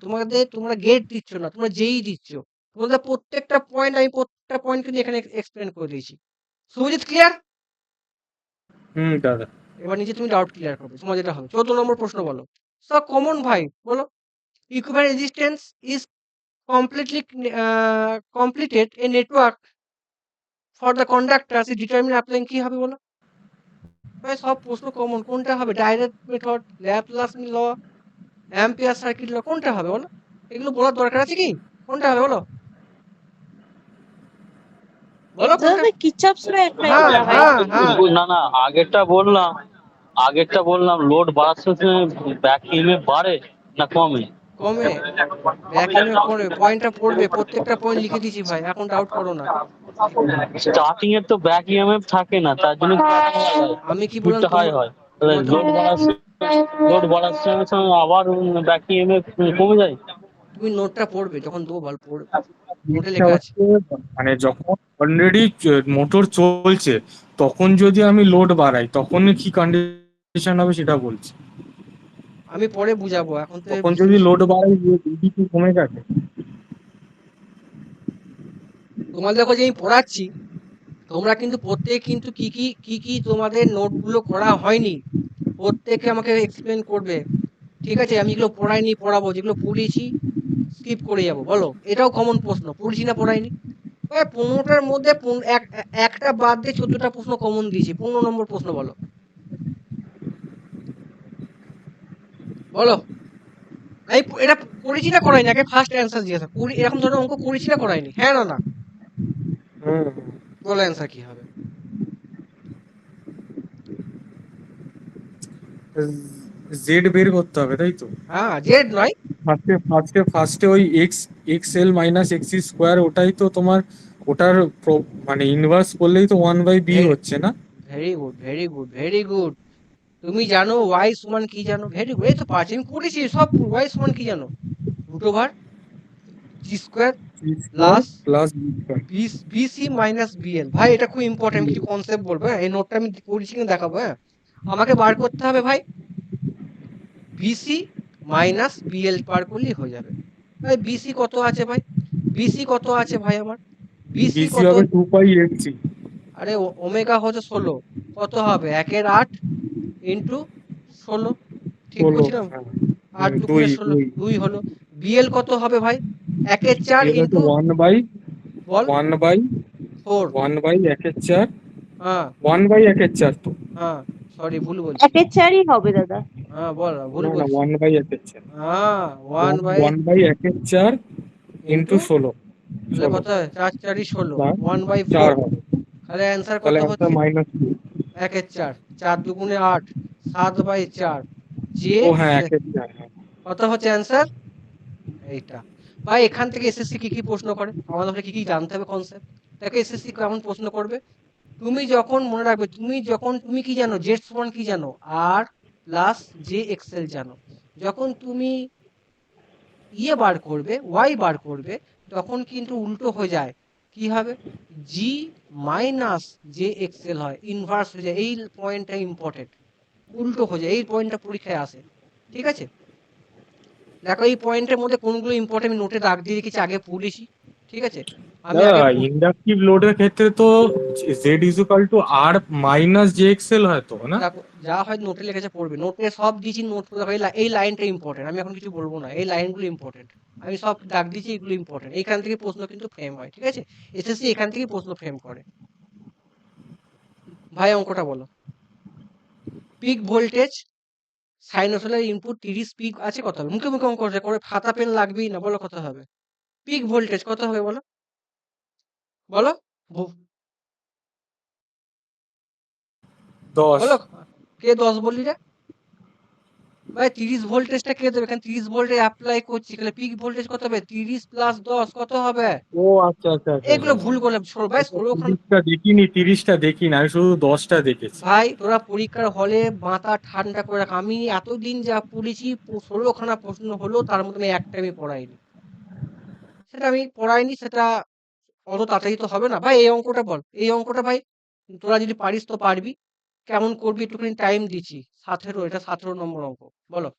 A: তোমরা গেট দিচ্ছ না, তোমরা যেই দিচ্ছ, তোমাদের প্রত্যেকটা পয়েন্ট আমি প্রত্যেকটা পয়েন্ট কিন্তু এখানে এক্সপ্লেন করে দিয়েছি। শুভজিৎ ক্লিয়ার?
D: দাদা।
A: এবার নিজে তুমি ডাউট ক্লিয়ার করবে, তোমার যেটা হবে। 14 নম্বর প্রশ্ন বলো। সো কমন ভাই বলো, equivalent resistance is completely completed a network for the conductors is determined applying কি হবে বলো? ভাই সব প্রশ্ন কমন, কোনটা হবে? ডাইরেক্ট মেথড, ল্যাপলাস ল, অ্যাম্পিয়ার সার্কিট ল, কোনটা হবে বলো? এগুলো বলার দরকার আছে কি? কোনটা হবে বলো? বলো কোনটা?
C: দাদা কিচাপস ল অ্যাপ্লাই
A: হ্যাঁ
C: করা হয়।
A: হ্যাঁ হ্যাঁ
B: না আগেরটা বললাম লোড বাড়ার সাথে ব্যাক ইএমএফ বাড়ে না কমে?
A: কমে, ব্যাক ইএমএফ পড়বে, পয়েন্টটা পড়বে, প্রত্যেকটা পয়েন্ট লিখে দিয়েছি ভাই, এখন ডাউট করো না।
B: স্টার্টিং এর তো ব্যাক ইএমএফ থাকে না, তার জন্য
A: আমি কি বললাম
B: হাই হয়। তাহলে লোড বাড়ার সঙ্গে সঙ্গে আবার ব্যাক ইএমএফ কমে যায়।
A: তুমি নোটটা পড়বে যখন দেবো, ভালো পড়বে, নোটে
D: জিনিসটা
A: লেখা আছে।
D: হচ্ছে মানে যখন অলরেডি মোটর চলছে তখন যদি আমি লোড বাড়াই তখন কি কন্ডিশন হবে সেটা বলছি।
A: আমি পরে বুঝাবো, এখন তো
D: তখন যদি লোড বাড়াই এডি কি কমে গেছে?
A: তোমাদেরকে যে আমি পড়াচ্ছি, তোমরা কিন্তু প্রত্যেকে কিন্তু কি তোমাদের নোটগুলো করা হয়নি, প্রত্যেকে আমাকে এক্সপ্লেন করবে। ঠিক আছে, আমি এগুলো পড়াইনি পড়াবো, যেগুলো পড়িয়েছি স্কিপ করে যাবো। বলো, এটাও কমন প্রশ্ন, পড়েছি না পড়াইনি? 15টার মধ্যে একটা বাদ দিয়ে 14টা প্রশ্ন কমন দিয়েছি। 15 নম্বর প্রশ্ন বলো, বলো আমি এটা করেছি না করাইনি, আগে ফার্স্ট অ্যান্সার জিজ্ঞাসা করি, এরকম ধরনের অঙ্ক করেছি না করাইনি, হ্যাঁ না না? বলো অ্যান্সার কি হবে?
D: জেড বের করতে হবে তাই তো?
A: হ্যাঁ, জেড নয়।
D: ফার্স্টে ওই X L minus x square, ওটাই তো তোমার, ওটার মানে ইনভার্স করলেই তো 1/b হচ্ছে না?
A: Very good very good very good. তুমি জানো ওয়াই সমান কি জানো? ভেরি গুড, এই তো পারছি, আমি করেছি সব। ওয়াই সমান কি জানো? Root over G square plus
D: plus
A: BC minus BL. ভাই এটা খুব ইম্পর্টেন্ট কিছু কনসেপ্ট বলবো, হ্যাঁ এই নোটটা আমি করেছি কিনা দেখাবো। হ্যাঁ, আমাকে বার করতে হবে ভাই বিসি মাইনাস বিএল, বার করলেই হয়ে যাবে। ভাই বিসি কত আছে ভাই? বিসি কত আছে ভাই আমার? বিসি
D: বিসি
A: কত?
D: হবে 2π
A: আরে ওমেগা হচ্ছে 16, কত হবে? 1 এর 8 ইন্টু 16, ঠিক
D: 16।
A: বলছিলাম? 8
D: দুই
A: দুগুণে 16, 2 হলো। বিএল কত হবে ভাই? 1 এর 4 ইন্টু,
D: ওয়ান বাই
A: বল,
D: ওয়ান বাই
A: 4।
D: 1/1/4,
A: হ্যাঁ
D: 1/1/4 তো।
A: হ্যাঁ, সরি ভুল বলছি।
C: একের চারই হবে দাদা।
A: হ্যাঁ বল, ভুল
D: না না,
A: বলছি।
D: 1/1/4,
A: হ্যাঁ 1 বাই
D: 1/1/4 ইন্টু
A: ইন্টু,
D: 16,
A: তাহলে কত হয়? 4 4ই 16,
D: প্লাস
A: 1 বাই
D: 4
A: 4।
D: হবে,
A: তাহলে অ্যান্সার কত
D: তাহলে অ্যান্সার
A: হচ্ছে?
D: -2।
A: 1 এর 4, 4 দুগুণে 8, 7 বাই 4, যে
D: ও হ্যাঁ, 1/4, হ্যাঁ।
A: কত হচ্ছে অ্যান্সার? এইটা। ভাই এখান থেকে এসএসসি কি প্রশ্ন করে, আমাদের কি জানতে হবে কনসেপ্ট। দেখো এসএসসি কেমন প্রশ্ন করবে। তুমি যখন মনে রাখবে, তুমি কি জানো? জেড সমান কি জানো? আর প্লাস জে এক্সেল জানো। যখন তুমি বার করবে, ওয়াই বার করবে, তখন কিন্তু উল্টো হয়ে যায়। কি হবে? জি মাইনাস জে এক্সেল হয়, ইনভার্স হয়ে যায়। এই পয়েন্টটা ইম্পর্টেন্ট, উল্টো হয়ে যায়, এই পয়েন্টটা পরীক্ষায় আসে। ঠিক আছে, দেখো এই পয়েন্টের মধ্যে কোনগুলো ইম্পর্টেন্ট আমি নোটে দাগ দিয়ে রেখেছি, আগে পড়েছি। ঠিক আছে, আমি আগে
D: ইন্ডাকটিভ লোডের ক্ষেত্রে তো Z equal to R minus j XL হয় তো না?
A: দেখো যা হয় নোটে লিখেছে পড়বে, নোটে সব দিয়েছি, নোট করে দেখো এই লাইনটা ইম্পর্টেন্ট, আমি এখন কিছু বলবো না, এই লাইনগুলো ইম্পর্টেন্ট, আমি সব দাগ দিয়েছি, এগুলো ইম্পর্টেন্ট। এইখান থেকে প্রশ্ন কিন্তু ফ্রেম হয়। ঠিক আছে, এসএসসি এখান থেকে প্রশ্ন ফ্রেম করে। ভাই অঙ্কটা বলো। Peak voltage sinusoidal input 30, peak আছে, কত হবে? মুখে মুখে অঙ্ক করে, খাতা পেন লাগবেই না, বলো কত হবে? পিক ভোল্টেজ কত হবে বলো, বলো,
D: 10।
A: বলো। কে 10 বললি রে ভাই? 30 ভোল্টেজটা কে দেবে? এখানে 30 ভোল্টে অ্যাপ্লাই করছি, তাহলে পিক ভোল্টেজ কত হবে? 30 প্লাস 10 কত হবে?
D: ও আচ্ছা আচ্ছা আচ্ছা
A: এগুলো ভুল করলে ভাই,
D: 30টা দেখিনি, 30টা দেখিনি, আমি শুধু 10টা দেখেছি।
A: ভাই তোরা পরীক্ষার হলে মাথা ঠান্ডা করে রাখ। আমি এতদিন যা পড়েছি 16খানা প্রশ্ন হলো, তার মধ্যে আমি একটা আমি পড়াইনি। সেটা অত তাড়াতাড়ি তো হবে না ভাই। এই অঙ্কটা বল, এই অঙ্কটা ভাই তোরা যদি পারিস তো পারবি, কেমন করবি একটুখানি টাইম দিচ্ছি। 17, এটা 17 নম্বর অঙ্ক, বলো।